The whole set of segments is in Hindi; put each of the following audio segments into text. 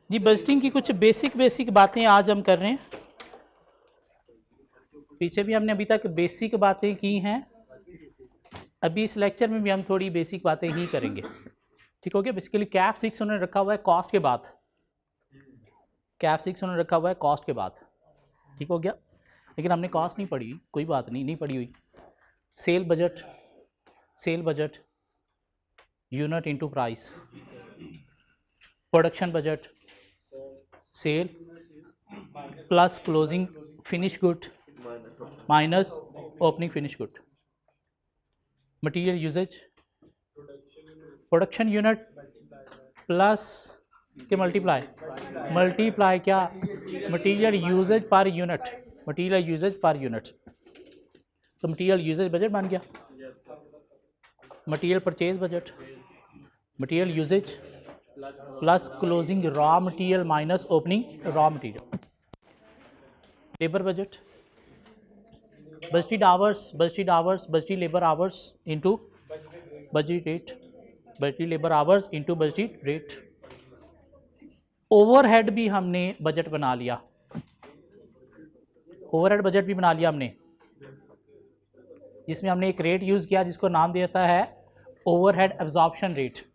जी बजटिंग की कुछ बेसिक बातें आज हम कर रहे हैं। पीछे भी हमने अभी तक बेसिक बातें की हैं, अभी इस लेक्चर में भी हम थोड़ी बेसिक बातें ही करेंगे। ठीक हो गया। बेसिकली कैप 6 उन्होंने रखा हुआ है कॉस्ट के बाद, कैप 6 उन्होंने रखा हुआ है कॉस्ट के बाद। ठीक हो गया। लेकिन हमने कॉस्ट नहीं पढ़ी, कोई बात नहीं, नहीं पढ़ी हुई। Sale budget, sale budget unit into price, production budget sale plus closing finish good minus opening finish good, material usage production unit plus के मल्टीप्लाई क्या material usage per unit, material usage per unit. तो मटेरियल यूजेज बजट बन गया, material purchase budget, material usage plus closing raw material minus opening raw material. Labour budget, budgeted hours, budgeted labour hours into budget rate, budgeted labour hours into budgeted rate. Overhead भी हमने बजट बना लिया, ओवरहेड बजट भी बना लिया हमने, जिसमें हमने एक रेट यूज़ किया जिसको नाम देता है ओवरहेड एब्जॉर्प्शन रेट।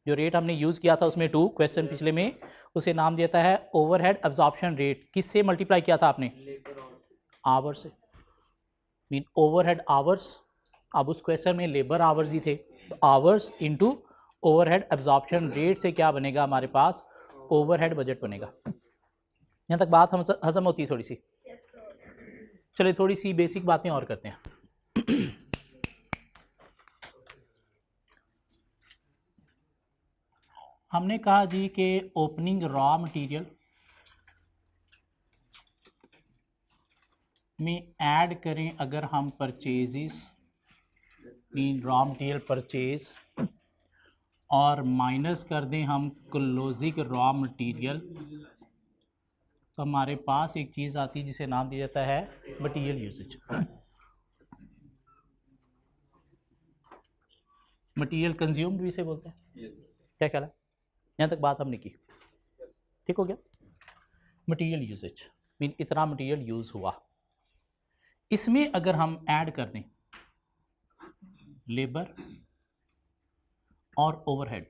जो रेट हमने यूज़ किया था उसमें 2 क्वेश्चन पिछले में, उसे नाम देता है ओवरहेड एब्जॉर्प्शन रेट। किससे मल्टीप्लाई किया था आपने? आवर से, मीन ओवरहेड आवर्स। अब उस क्वेश्चन में लेबर आवर्स ही थे, तो hours into overhead absorption rate से क्या बनेगा हमारे पास? ओवरहेड बजट बनेगा। यहाँ तक बात हम हजम होती है थोड़ी सी? चलिए थोड़ी सी बेसिक बातें और करते हैं। हमने कहा जी कि ओपनिंग रॉ मटेरियल में ऐड करें अगर हम purchases, mean raw material purchase, और माइनस कर दें हम क्लोजिंग रॉ मटेरियल, तो हमारे पास एक चीज़ आती है जिसे नाम दिया जाता है मटेरियल यूसेज। मटेरियल कंज्यूम्ड भी इसे बोलते हैं। क्या ख्याल है? यहाँ तक बात हमने की, ठीक हो गया। मटेरियल यूसेज मीन इतना मटेरियल यूज़ हुआ, इसमें अगर हम ऐड कर दें लेबर और ओवरहेड,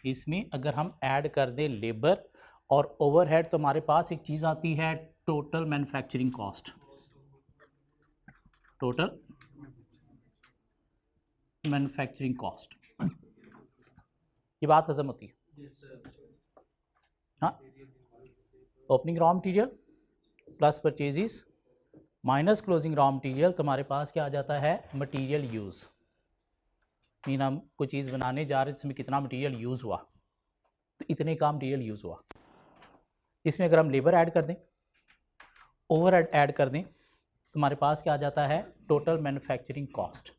इसमें अगर हम ऐड कर दें लेबर और ओवरहेड, तो हमारे पास एक चीज़ आती है total manufacturing cost, total manufacturing cost. ये बात हजम होती है? हाँ, opening raw material plus purchases minus closing raw material, तो हमारे पास क्या आ जाता है? Material use. मीन हम कोई चीज़ बनाने जा रहे हैं जिसमें कितना मटेरियल यूज़ हुआ, तो इतने का मटेरियल यूज़ हुआ। इसमें अगर हम लेबर ऐड कर दें, ओवरहेड ऐड कर दें, तो हमारे पास क्या आ जाता है? Total manufacturing cost.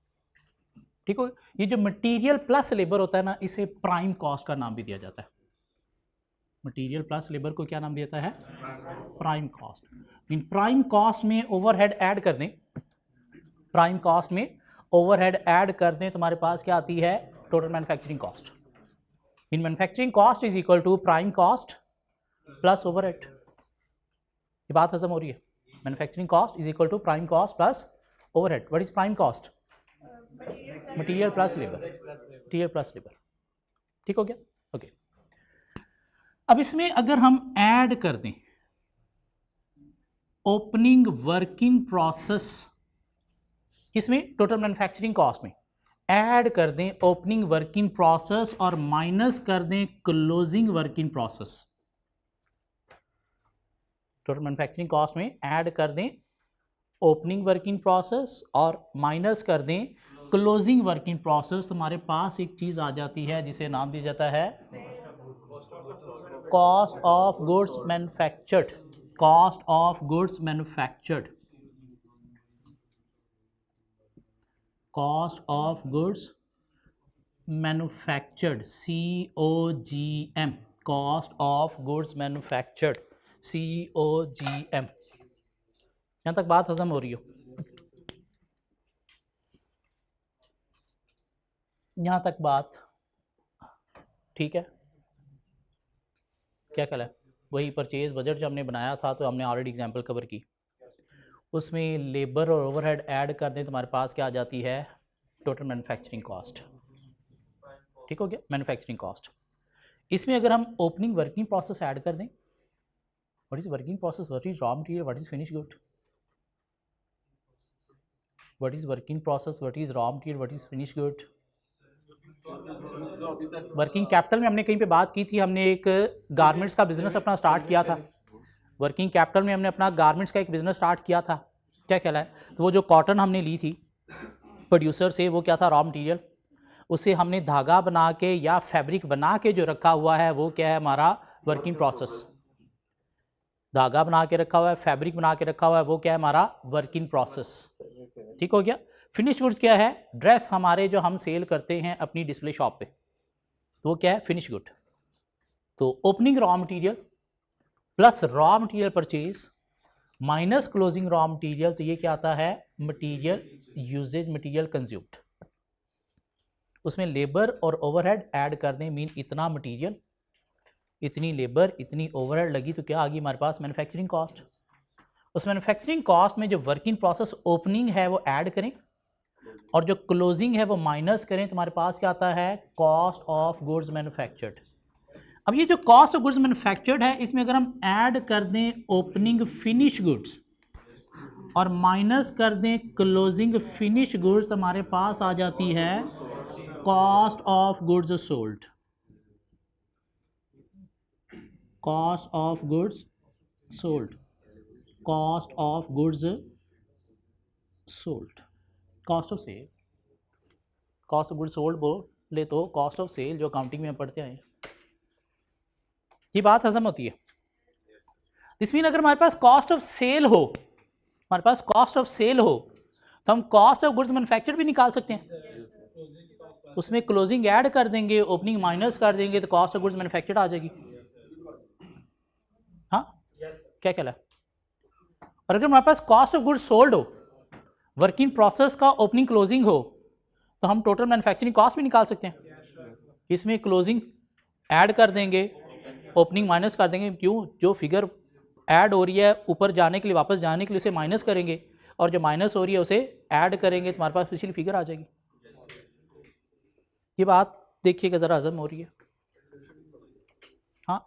ठीक हो? ये जो मटेरियल प्लस लेबर होता है ना, इसे प्राइम कॉस्ट का नाम भी दिया जाता है। मटेरियल प्लस लेबर को क्या नाम दिया जाता है? Prime cost. इन प्राइम कॉस्ट में ओवरहेड ऐड कर दें, प्राइम कॉस्ट में ओवरहेड ऐड कर दें, तो हमारे पास क्या आती है? Total manufacturing cost. In manufacturing cost is equal to prime cost plus overhead. ये बात हजम हो रही है? Manufacturing cost is equal to prime cost plus overhead. What is prime cost? Material plus labour, material plus labour. ठीक हो गया? ओके। अब इसमें अगर हम ऐड कर दें ओपनिंग वर्किंग प्रोसेस, किसमें? टोटल मैन्युफैक्चरिंग कॉस्ट में ऐड कर दें ओपनिंग वर्किंग प्रोसेस और माइनस कर दें closing working process. Total manufacturing cost में ऐड कर दें ओपनिंग वर्किंग प्रोसेस और माइनस कर दें क्लोजिंग वर्किंग प्रोसेस, तो हमारे पास एक चीज़ आ जाती है जिसे नाम दिया जाता है cost of goods manufactured, cost of goods manufactured, cost of goods manufactured, COGM, cost of goods manufactured, COGM। यहाँ तक बात हजम हो रही हो? यहाँ तक बात ठीक है? क्या ख्याल है? वही परचेज बजट जो हमने बनाया था, तो हमने ऑलरेडी एग्जांपल कवर की, उसमें लेबर और ओवरहेड ऐड कर दें, तुम्हारे पास क्या आ जाती है? Total manufacturing cost. ठीक हो गया, मैन्युफैक्चरिंग कॉस्ट। इसमें अगर हम ओपनिंग वर्किंग प्रोसेस ऐड कर दें, what is working process, what is raw material, what is finish good, what is working process, what is raw material, what is finish good. Working capital में हमने कहीं पे बात की थी, हमने एक गारमेंट्स का बिजनेस अपना स्टार्ट किया था। वर्किंग कैपिटल में हमने अपना गारमेंट्स का एक बिजनेस स्टार्ट किया था, क्या ख्याल है? तो वो जो कॉटन हमने ली थी प्रोड्यूसर से, वो क्या था? Raw material. उसे हमने धागा बना के या फैब्रिक बना के जो रखा हुआ है, वो क्या है? हमारा वर्किंग प्रोसेस। धागा बना के रखा हुआ है, फैब्रिक बना के रखा हुआ है, वो क्या है? हमारा वर्किंग प्रोसेस। ठीक हो गया। फिनिश गुड्स क्या है? ड्रेस हमारे जो हम सेल करते हैं अपनी डिस्प्ले शॉप पे, तो वो क्या है? Finish good. तो opening raw material plus raw material purchase minus closing raw material, तो ये क्या आता है? Material usage, material consumed. उसमें लेबर और ओवरहेड ऐड कर दें, मीन इतना मटेरियल, इतनी लेबर, इतनी ओवरहेड लगी, तो क्या आ गई हमारे पास? Manufacturing cost. उस मैन्युफैक्चरिंग कॉस्ट में जो वर्किंग प्रोसेस ओपनिंग है वो ऐड करें, और जो क्लोजिंग है वो माइनस करें, तो हमारे पास क्या आता है? Cost of goods manufactured. अब ये जो कॉस्ट ऑफ गुड्स मैन्युफैक्चर्ड है, इसमें अगर हम ऐड कर दें ओपनिंग फिनिश गुड्स और माइनस कर दें क्लोजिंग फिनिश गुड्स, तो हमारे पास आ जाती है cost of goods sold. Cost of goods sold, cost of goods sold, cost of sale. Cost of goods sold बोले तो कॉस्ट ऑफ सेल, जो अकाउंटिंग में हम पढ़ते हैं, ये बात हजम होती है। दिस मीन अगर हमारे पास कॉस्ट ऑफ सेल हो, हमारे पास कॉस्ट ऑफ सेल हो, तो हम कॉस्ट ऑफ गुड्स मैन्युफैक्चर्ड भी निकाल सकते हैं। उसमें क्लोजिंग ऐड कर देंगे, ओपनिंग माइनस कर देंगे, तो कॉस्ट ऑफ गुड्स मैन्युफैक्चर्ड आ जाएगी। हाँ, क्या कहला है? और अगर हमारे पास कॉस्ट ऑफ गुड्स सोल्ड हो, वर्किंग प्रोसेस का ओपनिंग क्लोजिंग हो, तो हम टोटल मैन्युफैक्चरिंग कॉस्ट भी निकाल सकते हैं। इसमें क्लोजिंग ऐड कर देंगे, ओपनिंग माइनस कर देंगे। क्यों? जो फिगर ऐड हो रही है ऊपर जाने के लिए, वापस जाने के लिए उसे माइनस करेंगे, और जो माइनस हो रही है उसे ऐड करेंगे, तो हमारे पास पिछली फिगर आ जाएगी। ये बात देखिएगा ज़रा, हजम हो रही है? हाँ,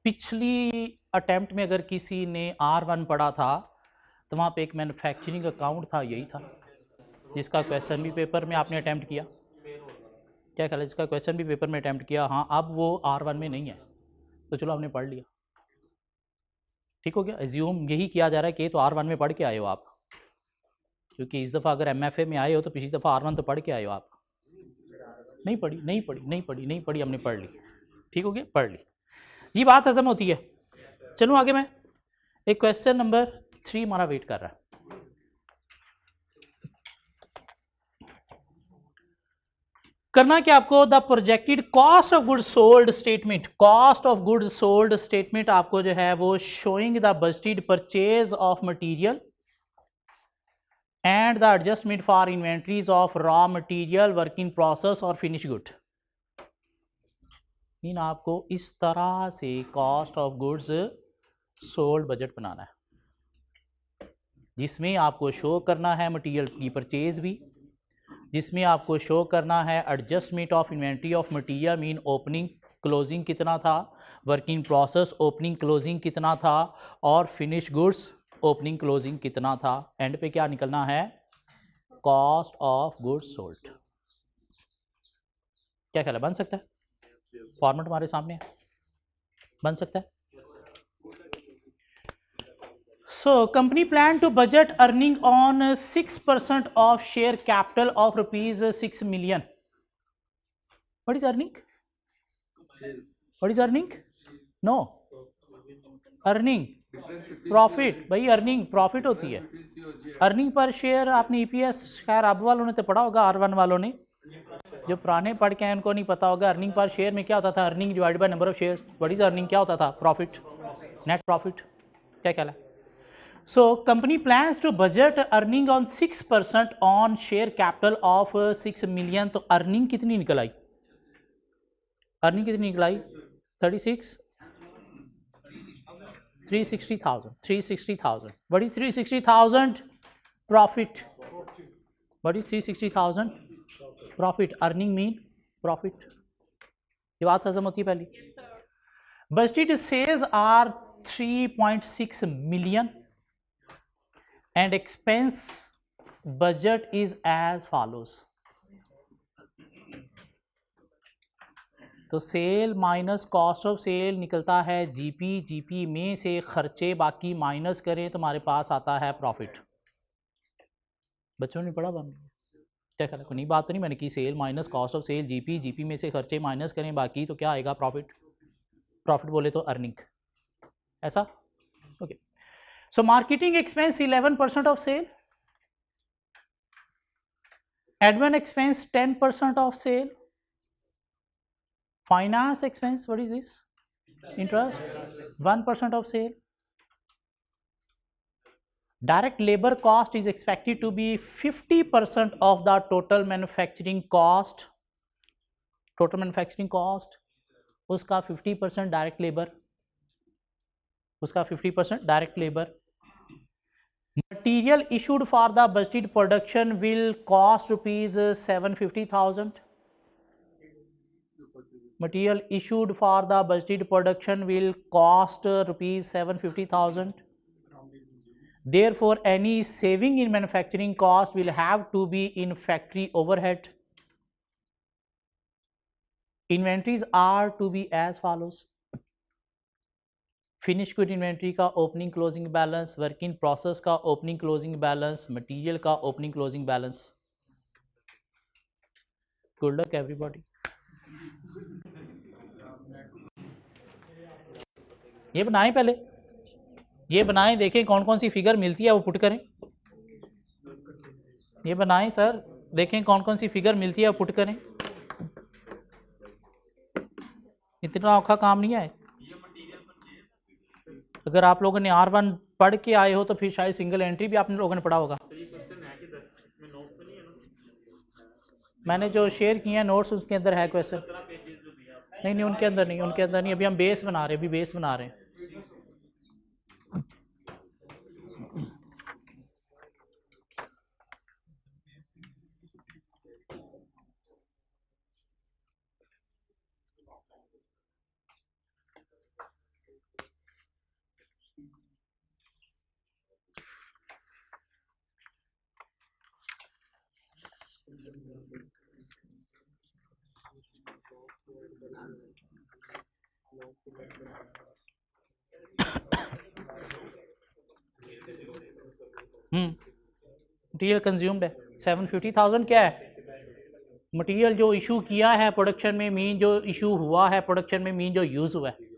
पिछली अटेम्प्ट में अगर किसी ने R1 पढ़ा था, तो वहाँ पे एक मैन्युफैक्चरिंग अकाउंट था, यही था, जिसका क्वेश्चन भी पेपर में आपने अटैम्प्ट किया। क्या ख्याल है? जिसका क्वेश्चन भी पेपर में अटैम्प्ट किया। हाँ, अब वो R1 में नहीं है, तो चलो हमने पढ़ लिया। ठीक हो गया। एज्यूम यही किया जा रहा है कि तो R1 में पढ़ के आए हो आप, क्योंकि इस दफ़ा अगर MFA में आए हो तो पिछली दफ़ा R1 तो पढ़ के आए हो आप। नहीं पढ़ी, नहीं पढ़ी, नहीं पढ़ी, नहीं पढ़ी, हमने पढ़ ली। ठीक हो गया, पढ़ ली। ये बात हजम होती है। चलो आगे, मैं एक क्वेश्चन नंबर 3 हमारा वेट कर रहा है। करना क्या आपको? The projected cost of goods sold statement, cost of goods sold statement आपको जो है वो showing the budgeted purchase of material and the adjustment for inventories of raw material, working process और फिनिश गुड। इन आपको इस तरह से cost of goods sold budget बनाना है, जिसमें आपको शो करना है मटेरियल की परचेज भी, जिसमें आपको शो करना है adjustment of inventory of material, mean opening closing कितना था, वर्किंग प्रोसेस ओपनिंग क्लोजिंग कितना था, और फिनिश गुड्स ओपनिंग क्लोजिंग कितना था। एंड पे क्या निकलना है? Cost of goods sold. क्या ख्याल है? बन सकता है? फॉर्मेट हमारे सामने है, बन सकता है। So company plan to budget earning on 6% of share capital of rupees 6 million. What is earning? What is earning? No. Earning. Profit. भाई earning profit होती है। Earning per share आपने EPS खैर अब वालों ने तो पढ़ा होगा, R1 वालों ने, जो पुराने पढ़ के हैं उनको नहीं पता होगा। अर्निंग पर शेयर में क्या होता था? Earning divide by number of shares. What is earning? क्या होता था? Profit, net profit. क्या ख्याल है? So company plans to budget earning on 6% on share capital of 6 million. तो अर्निंग कितनी निकल आई? अर्निंग कितनी निकलाई 36 360,000 360,000 what is 360,000 profit what is 360,000 profit earning mean profit ये बात हजम होती है पहली budgeted sales are 3.6 million and expense budget is as follows तो sale minus cost of sale निकलता है जीपी जीपी में से खर्चे बाकी माइनस करें तो हमारे पास आता है प्रॉफिट बच्चों ने पढ़ा बन क्या ख्याल है नहीं बात तो नहीं मैंने की sale minus cost of sale GP GP में से खर्चे माइनस करें बाकी तो क्या आएगा प्रॉफिट प्रॉफिट बोले तो अर्निंग ऐसा okay so marketing expense 11% of sale admin expense 10% of sale finance expense what is this interest 1% of sale direct labor cost is expected to be 50% of the total manufacturing cost उसका 50% direct labor उसका 50% direct labor material issued for the budgeted production will cost rupees 750,000 material issued for the budgeted production will cost rupees 750,000 therefore any saving in manufacturing cost will have to be in factory overhead inventories are to be as follows finished good inventory का opening closing balance work in process का opening closing balance material का opening closing balance good luck everybody ये बनाएं पहले ये बनाएं देखें कौन कौन सी फिगर मिलती है वो पुट करें ये बनाएं सर देखें कौन कौन सी फिगर मिलती है वो पुट करें इतना औखा काम नहीं है अगर आप लोगों ने R1 पढ़ के आए हो तो फिर शायद सिंगल एंट्री भी आप लोगों ने पढ़ा होगा मैंने जो शेयर किए हैं नोट्स उसके अंदर है क्वेश्चन नहीं उनके अंदर नहीं अभी हम बेस बना रहे हैं मटीरियल कंज्यूम्ड है 750,000 क्या है मटीरियल जो इशू किया है प्रोडक्शन में मीन जो इशू हुआ है प्रोडक्शन में मीन जो यूज़ हुआ है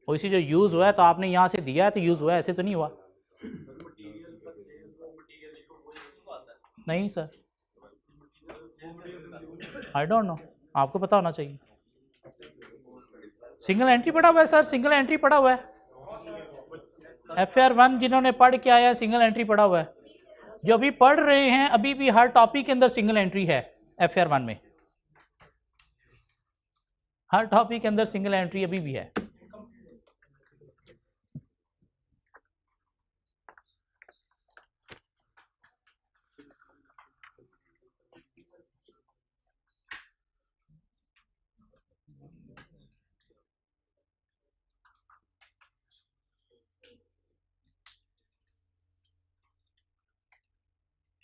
वैसे जो यूज़ हुआ है तो आपने यहाँ से दिया है तो यूज़ हुआ है ऐसे तो नहीं हुआ नहीं सर आई डोंट नो आपको पता होना चाहिए सिंगल एंट्री पड़ा हुआ है सर सिंगल एंट्री पड़ा हुआ है FR1 जिन्होंने पढ़ के आया सिंगल एंट्री पड़ा हुआ है जो अभी पढ़ रहे हैं अभी भी हर टॉपिक के अंदर सिंगल एंट्री है FR1 में हर टॉपिक के अंदर सिंगल एंट्री अभी भी है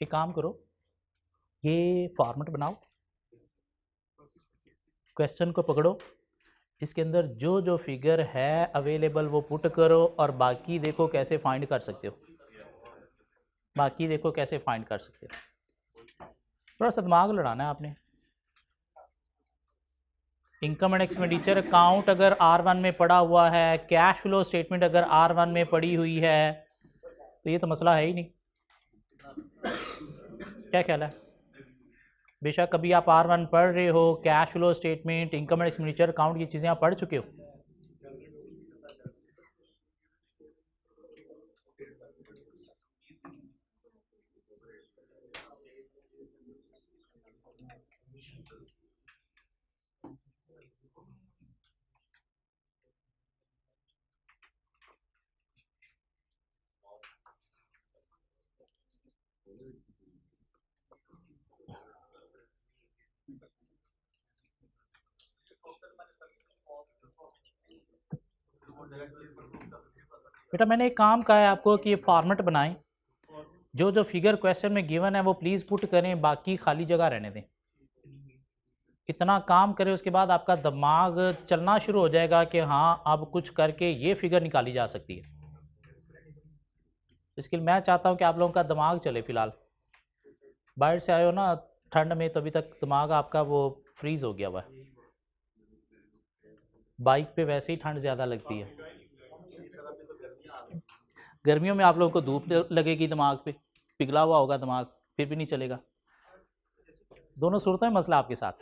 एक काम करो ये फॉर्मेट बनाओ क्वेश्चन को पकड़ो इसके अंदर जो जो फिगर है अवेलेबल वो पुट करो और बाकी देखो कैसे फाइंड कर सकते हो थोड़ा सा दिमाग लड़ाना है आपने इनकम एंड एक्सपेंडिचर अकाउंट अगर R1 में पड़ा हुआ है कैश फ्लो स्टेटमेंट अगर R1 में पड़ी हुई है तो ये तो मसला है ही नहीं क्या ख्याल है बेशक कभी आप R1 पढ़ रहे हो cash flow statement income and expenditure account ये चीज़ें आप पढ़ चुके हो बेटा मैंने एक काम कहा है आपको कि ये फॉर्मेट बनाएं, जो जो फिगर क्वेश्चन में गिवन है वो प्लीज़ पुट करें, बाकी खाली जगह रहने दें। इतना काम करें उसके बाद आपका दिमाग चलना शुरू हो जाएगा कि हाँ अब कुछ करके ये फिगर निकाली जा सकती है। इसके लिए मैं चाहता हूँ कि आप लोगों का दिमाग चले। फ़िलहाल बाहर से आए हो ना ठंड में, तो अभी तक दिमाग आपका वो फ्रीज़ हो गया हुआ है। बाइक पे वैसे ही ठंड ज़्यादा लगती है, गर्मियों में आप लोगों को धूप लगेगी, दिमाग पे पिघला हुआ होगा दिमाग, फिर भी नहीं चलेगा। दोनों सूरतों में मसला आपके साथ।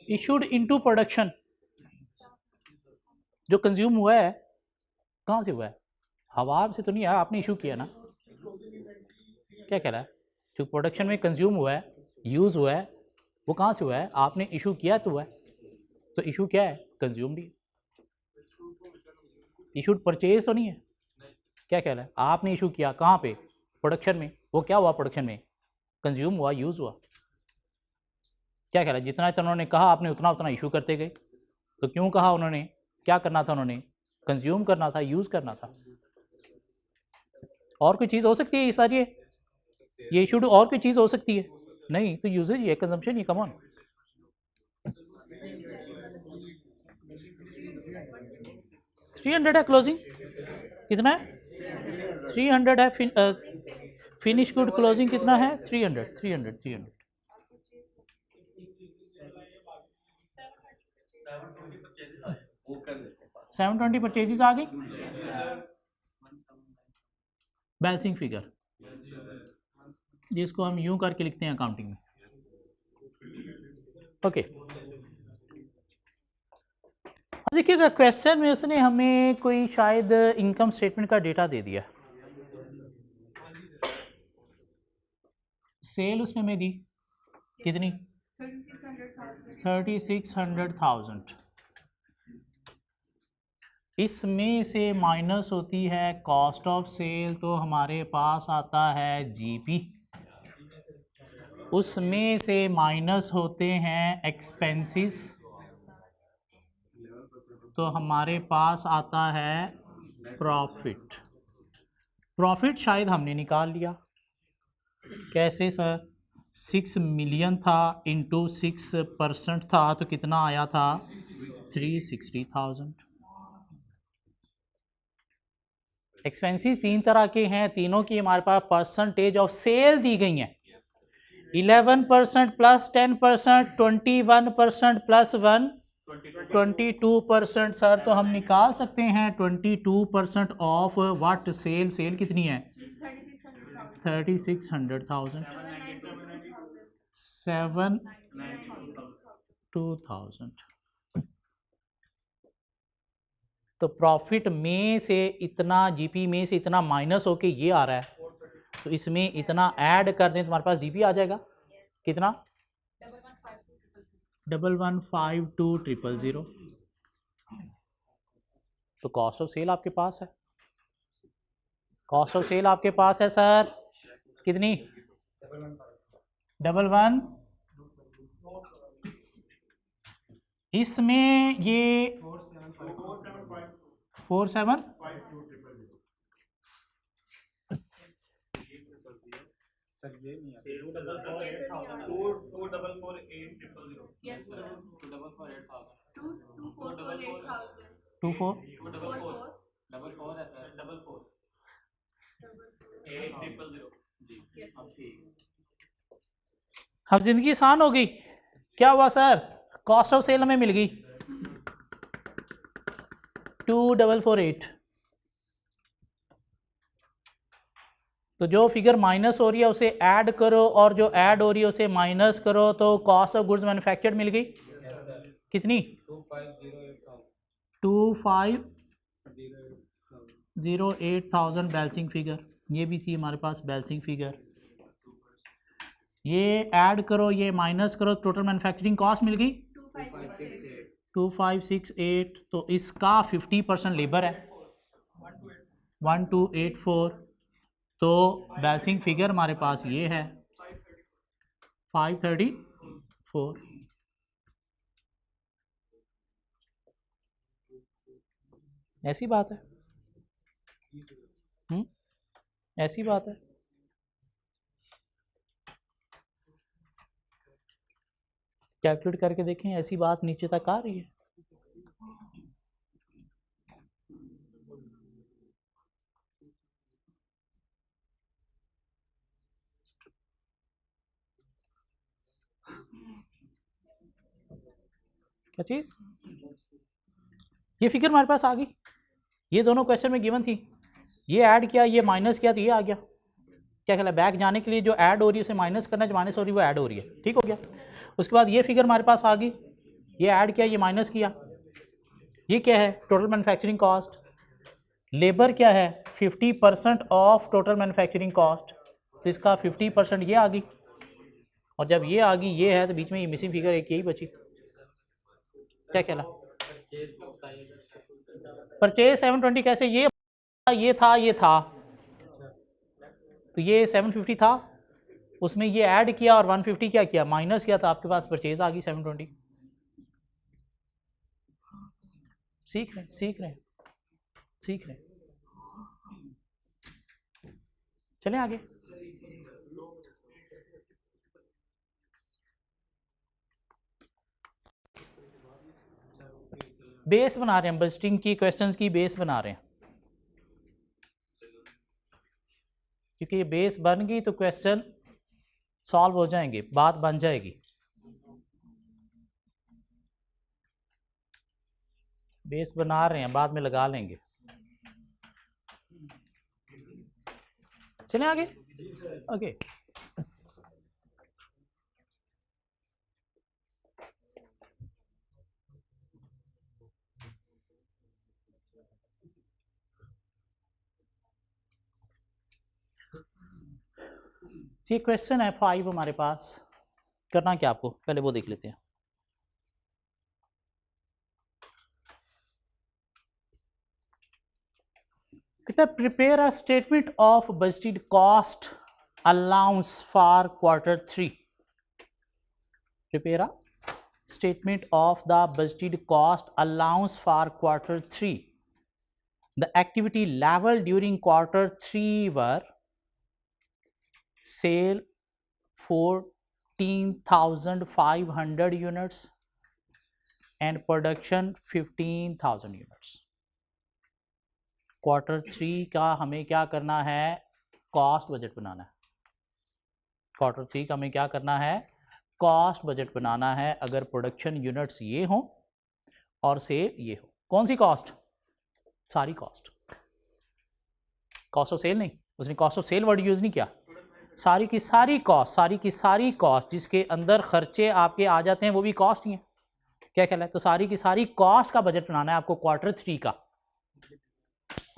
इशूड इनटू प्रोडक्शन, जो कंज्यूम हुआ है कहाँ से हुआ है? हवा से तो नहीं आया, आपने इशू किया ना। क्या कह रहा है? जो प्रोडक्शन में कंज्यूम हुआ है, यूज़ हुआ है, वो कहाँ से हुआ है? आपने इशू किया तो हुआ है। तो इशू क्या है? कंज्यूम्ड ही। इशूड परचेज तो नहीं है। क्या कह रहा है? आपने इशू किया कहाँ पे? प्रोडक्शन में। वो क्या हुआ प्रोडक्शन में? कंज्यूम हुआ, यूज़ हुआ। क्या कह रहा है? जितना उन्होंने कहा आपने उतना उतना इशू करते गए। तो क्यों कहा उन्होंने? क्या करना था उन्होंने? कंज्यूम करना था, यूज़ करना था। और कोई चीज़ हो सकती है ये सारी? ये इशूड और कोई चीज़ हो सकती है? नहीं, तो यूजेज ये कंजम्पशन ही। कम ऑन, 300 है क्लोजिंग। कितना है? 300 है। फिनिश गुड क्लोजिंग कितना है? 300 300 300। 720 परचेजेस आ गई। बैलेंसिंग फिगर, जिसको हम यूं करके लिखते हैं अकाउंटिंग में। ओके, देखिएगा क्वेश्चन में उसने हमें कोई शायद इनकम स्टेटमेंट का डेटा दे दिया। सेल उसने हमें दी कितनी? 3600,000। इसमें से माइनस होती है कॉस्ट ऑफ सेल, तो हमारे पास आता है जीपी। उसमें से माइनस होते हैं एक्सपेंसेस, तो हमारे पास आता है प्रॉफिट। प्रॉफिट शायद हमने निकाल लिया। कैसे सर? 6 मिलियन था इंटू 6% था, तो कितना आया था? 360,000। एक्सपेंसेस 3 तरह के हैं, तीनों की हमारे पास परसेंटेज ऑफ सेल दी गई हैं। 11% प्लस 10%, 21% प्लस 1, 22%। सर तो हम निकाल सकते हैं 22% ऑफ व्हाट? सेल। सेल कितनी है? 3600,000। 7 2000। तो प्रॉफिट में से इतना, जीपी में से इतना माइनस होके ये आ रहा है, तो इसमें इतना ऐड कर दें तुम्हारे पास जीपी आ जाएगा कितना 1152,000। तो कॉस्ट ऑफ सेल आपके पास है, कॉस्ट ऑफ सेल आपके पास है सर कितनी 11, इसमें ये 47 अब जिंदगी आसान हो गई। क्या हुआ सर, कॉस्ट ऑफ सेल हमें मिल गई 2448। तो जो फिगर माइनस हो रही है उसे ऐड करो और जो ऐड हो रही है उसे माइनस करो, तो कॉस्ट ऑफ गुड्स मैन्युफैक्चर्ड मिल गई कितनी 2508,000 बैलेंसिंग फिगर। ये भी थी हमारे पास बैलेंसिंग फिगर, ये ऐड करो ये माइनस करो, टोटल मैन्युफैक्चरिंग कॉस्ट मिल गई 2568। तो इसका 50% लेबर है 1284। तो बैलेंसिंग फिगर हमारे पास ये है 534। ऐसी बात है, ऐसी बात है। कैलकुलेट करके देखें, ऐसी बात नीचे तक आ रही है। क्या चीज़, ये फिगर हमारे पास आ गई, ये दोनों क्वेश्चन में गिवन थी, ये ऐड किया ये माइनस किया तो ये आ गया। क्या कहला, बैक जाने के लिए जो ऐड हो रही है उसे माइनस करना, जो माइनस हो रही है वो ऐड हो रही है, ठीक हो गया। उसके बाद ये फिगर हमारे पास आ गई, ये ऐड किया ये माइनस किया, ये क्या है टोटल मैन्युफैक्चरिंग कॉस्ट। लेबर क्या है 50% ऑफ टोटल मैन्युफैक्चरिंग कॉस्ट, तो इसका 50% ये आ गई। और जब ये आ गई ये है तो बीच में ये मिसिंग फिगर एक यही बची। क्या कहला, परचेज 720 कैसे, ये था ये था, तो ये 750 था, उसमें ये ऐड किया और 150 क्या किया माइनस किया, तो आपके पास परचेज आ गई 720। सीख रहे सीख रहे सीख रहे, चलें आगे। बेस बना रहे हैं, बजटिंग की क्वेश्चंस की बेस बना रहे हैं, क्योंकि ये बेस बन गई तो क्वेश्चन सॉल्व हो जाएंगे, बात बन जाएगी। बेस बना रहे हैं, बाद में लगा लेंगे। चलें आगे, ओके। ये क्वेश्चन है 5 हमारे पास, करना क्या आपको, पहले वो देख लेते हैं। कहता है prepare a statement of budgeted cost allowance for Q3। Prepare a statement of the budgeted cost allowance for Q3. The activity level during Q3 were sale 14,500 units and production 15,000 units. Q3 का हमें क्या करना है, कॉस्ट बजट बनाना है। Q3 का हमें क्या करना है, कॉस्ट बजट बनाना है। अगर प्रोडक्शन यूनिट्स ये हों और सेल ये हो, कौन सी कॉस्ट, सारी कॉस्ट, कॉस्ट ऑफ सेल नहीं, उसने cost of sale word use नहीं किया, सारी की सारी कॉस्ट, सारी की सारी कॉस्ट जिसके अंदर खर्चे आपके आ जाते हैं वो भी कॉस्ट ही है। क्या ख्याल है, तो सारी की सारी कॉस्ट का बजट बनाना है आपको Q3 का।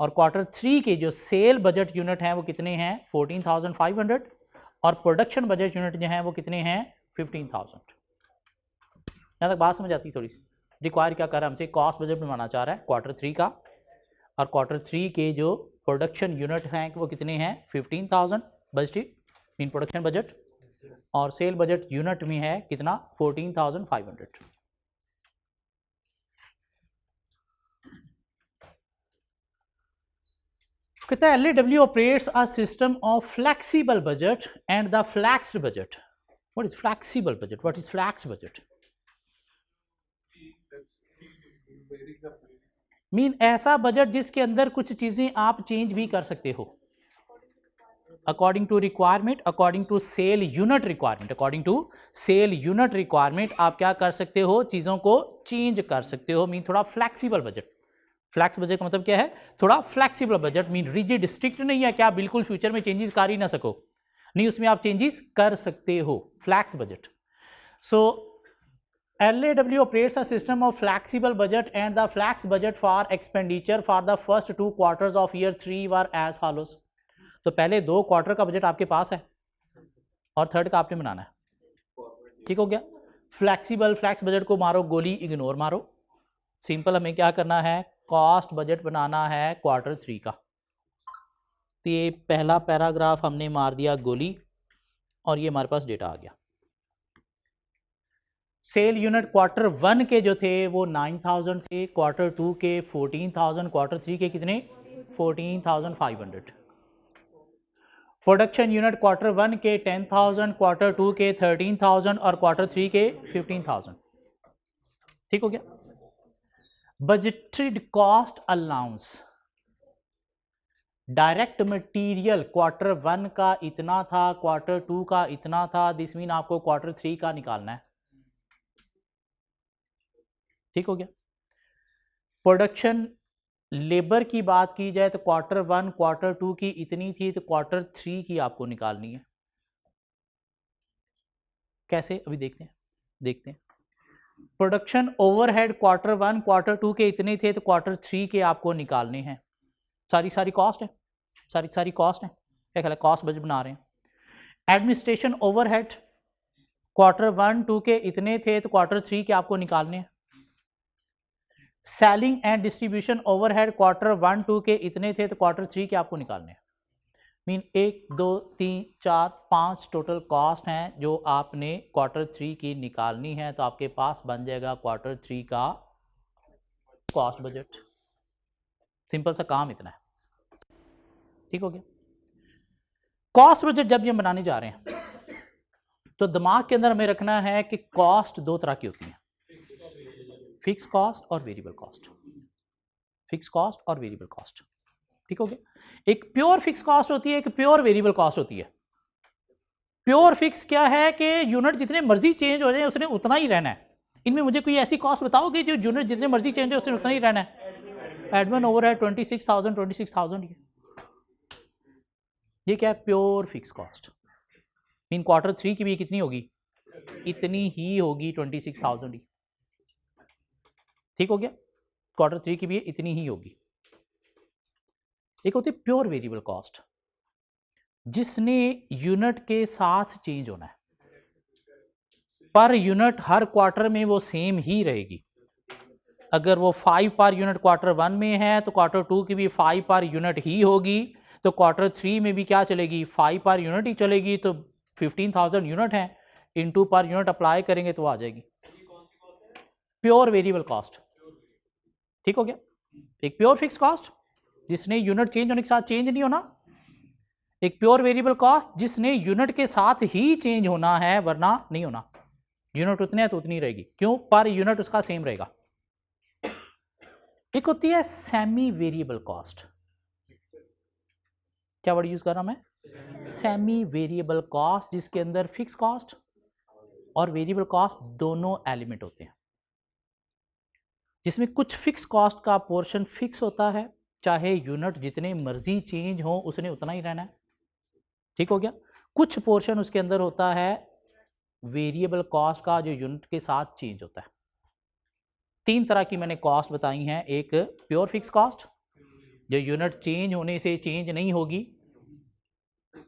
और क्वार्टर 3 के जो सेल बजट यूनिट हैं वो कितने हैं 14,500 और प्रोडक्शन बजट यूनिट जो हैं वो कितने हैं 15,000। यहाँ तक बात समझ आती थोड़ी सी। रिक्वायर क्या कर रहा है हमसे, कॉस्ट बजट बनवाना चाह रहा है क्वार्टर 3 का, और क्वार्टर 3 के जो प्रोडक्शन यूनिट हैं वो कितने हैं 15,000 बजट इन प्रोडक्शन बजट, और सेल बजट यूनिट में है कितना 14,500। कहता है LAW operates a system of flexible budget and the flexed budget. What is flexible budget, what is flex budget? Mean ऐसा बजट जिसके अंदर कुछ चीजें आप चेंज भी कर सकते हो according to requirement, according to sale unit requirement, according to sale unit requirement आप क्या कर सकते हो, चीजों को चेंज कर सकते हो। मीन थोड़ा फ्लेक्सिबल बजट। फ्लैक्स बजट का मतलब क्या है, थोड़ा flexible budget. Mean rigid strict नहीं है कि आप बिल्कुल फ्यूचर में चेंजेस कर ही ना सको, नहीं, उसमें आप चेंजेस कर सकते हो, flex budget. So LAW operates a system of flexible budget and the flex budget for expenditure for the first 2 quarters of year 3 were as follows। तो पहले 2 क्वार्टर का बजट आपके पास है और थर्ड का आपने बनाना है, ठीक हो गया। फ्लेक्सिबल फ्लैक्स बजट को मारो गोली, इग्नोर मारो। सिंपल हमें क्या करना है, कॉस्ट बजट बनाना है क्वार्टर 3 का। तो ये पहला पैराग्राफ हमने मार दिया गोली और ये हमारे पास डेटा आ गया। सेल यूनिट क्वार्टर 1 के जो थे वो 9,000 थे, क्वार्टर 2 के 14,000, क्वार्टर 3 के कितने 14,500। प्रोडक्शन यूनिट क्वार्टर 1 के 10,000, क्वार्टर 2 के 13,000 और क्वार्टर 3 के 15,000, ठीक हो गया। Budgeted cost allowance, direct material quarter 1 का इतना था, क्वार्टर 2 का इतना था, दिस मीन आपको क्वार्टर 3 का निकालना है, ठीक हो गया। प्रोडक्शन लेबर की बात की जाए तो क्वार्टर 1 क्वार्टर 2 की इतनी थी, तो क्वार्टर 3 की आपको निकालनी है। कैसे, अभी देखते हैं। प्रोडक्शन ओवरहेड क्वार्टर 1 क्वार्टर 2 के इतने थे, तो क्वार्टर 3 के आपको निकालने हैं। सारी कॉस्ट है, सारी कॉस्ट है, क्या ख्याल है, कॉस्ट बजट बना रहे हैं। एडमिनिस्ट्रेशन ओवरहेड क्वार्टर 1 2 के इतने थे, तो क्वार्टर 3 के आपको निकालने हैं। Selling and distribution overhead quarter 1 2 के इतने थे, तो क्वार्टर 3 के आपको निकालने हैं। मीन 1 2 3 4 5 टोटल कॉस्ट हैं जो आपने क्वार्टर 3 की निकालनी है, तो आपके पास बन जाएगा क्वार्टर 3 का कॉस्ट बजट। सिंपल सा काम इतना है, ठीक हो गया। कॉस्ट बजट जब ये बनाने जा रहे हैं तो दिमाग के अंदर हमें रखना है कि कॉस्ट 2 तरह की होती है, फिक्स कॉस्ट और वेरिएबल कॉस्ट। फिक्स कॉस्ट और वेरिएबल कॉस्ट, ठीक हो गया। एक प्योर फिक्स कॉस्ट होती है, एक प्योर वेरिएबल कॉस्ट होती है। प्योर फिक्स क्या है कि यूनिट जितने मर्जी चेंज हो जाए उसने उतना ही रहना है। इनमें मुझे कोई ऐसी कॉस्ट बताओ कि जो यूनिट जितने मर्जी चेंज हो उसने उतना ही रहना है। एडमिन ओवर है 26,000 ये क्या है, pure fix cost. Mean quarter 3 की भी कितनी होगी, इतनी ही होगी, 26,000 ही, ठीक हो गया। क्वार्टर 3 की भी इतनी ही होगी। एक होती है प्योर वेरिएबल कॉस्ट, जिसने यूनिट के साथ चेंज होना है, पर यूनिट हर क्वार्टर में वो सेम ही रहेगी। अगर वो 5 पर यूनिट क्वार्टर 1 में है तो क्वार्टर 2 की भी 5 पर यूनिट ही होगी, तो क्वार्टर 3 में भी क्या चलेगी, 5 पर यूनिट ही चलेगी। तो 15,000 यूनिट है, इनटू पर यूनिट अप्लाई करेंगे तो आ जाएगी प्योर वेरिएबल कॉस्ट, ठीक हो गया। एक प्योर फिक्स कॉस्ट जिसने यूनिट चेंज होने के साथ चेंज नहीं होना, एक प्योर वेरिएबल कॉस्ट जिसने यूनिट के साथ ही चेंज होना है वरना नहीं होना। यूनिट उतने है तो उतनी रहेगी, क्यों, पर यूनिट उसका सेम रहेगा। एक होती है सेमी वेरिएबल कॉस्ट, क्या वर्ड यूज कर रहा हूं मैं, सेमी वेरिएबल कॉस्ट, जिसके अंदर फिक्स कॉस्ट और वेरिएबल कॉस्ट दोनों एलिमेंट होते हैं, जिसमें कुछ फिक्स कॉस्ट का पोर्शन फिक्स होता है, चाहे यूनिट जितने मर्जी चेंज हो उसने उतना ही रहना है, ठीक हो गया। कुछ पोर्शन उसके अंदर होता है वेरिएबल कॉस्ट का जो यूनिट के साथ चेंज होता है। 3 तरह की मैंने कॉस्ट बताई हैं, एक प्योर फिक्स कॉस्ट, जो यूनिट चेंज होने से चेंज नहीं होगी,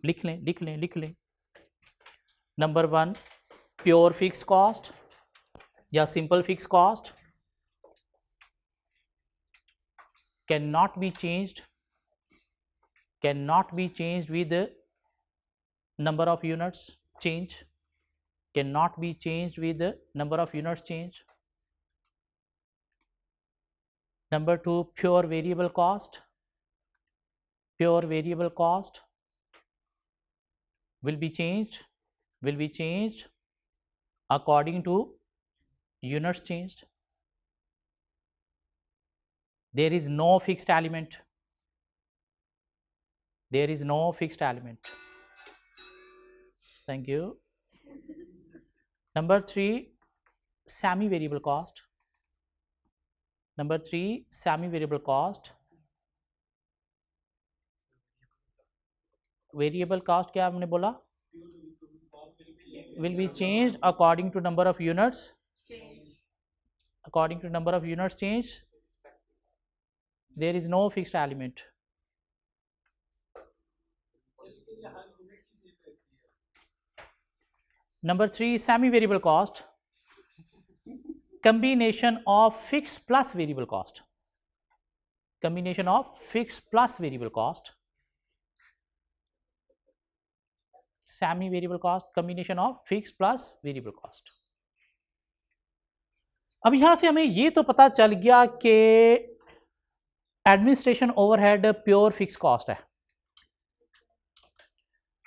लिख लें लिख लें लिख लें। नंबर 1 प्योर फिक्स कॉस्ट या simple fix cost can not be changed with number of units change, cannot be changed with the number of units change. Number 2 pure variable cost will be changed according to units changed. There is no fixed element. Thank you. Number 3 semi variable cost. Variable cost क्या हमने बोला? Will be changed according to number of units changed. There is no fixed element. Number 3 semi variable cost, combination of fixed plus variable cost. Semi variable cost, combination of fixed plus variable cost. अब यहां से हमें ये तो पता चल गया कि administration overhead pure fix cost है।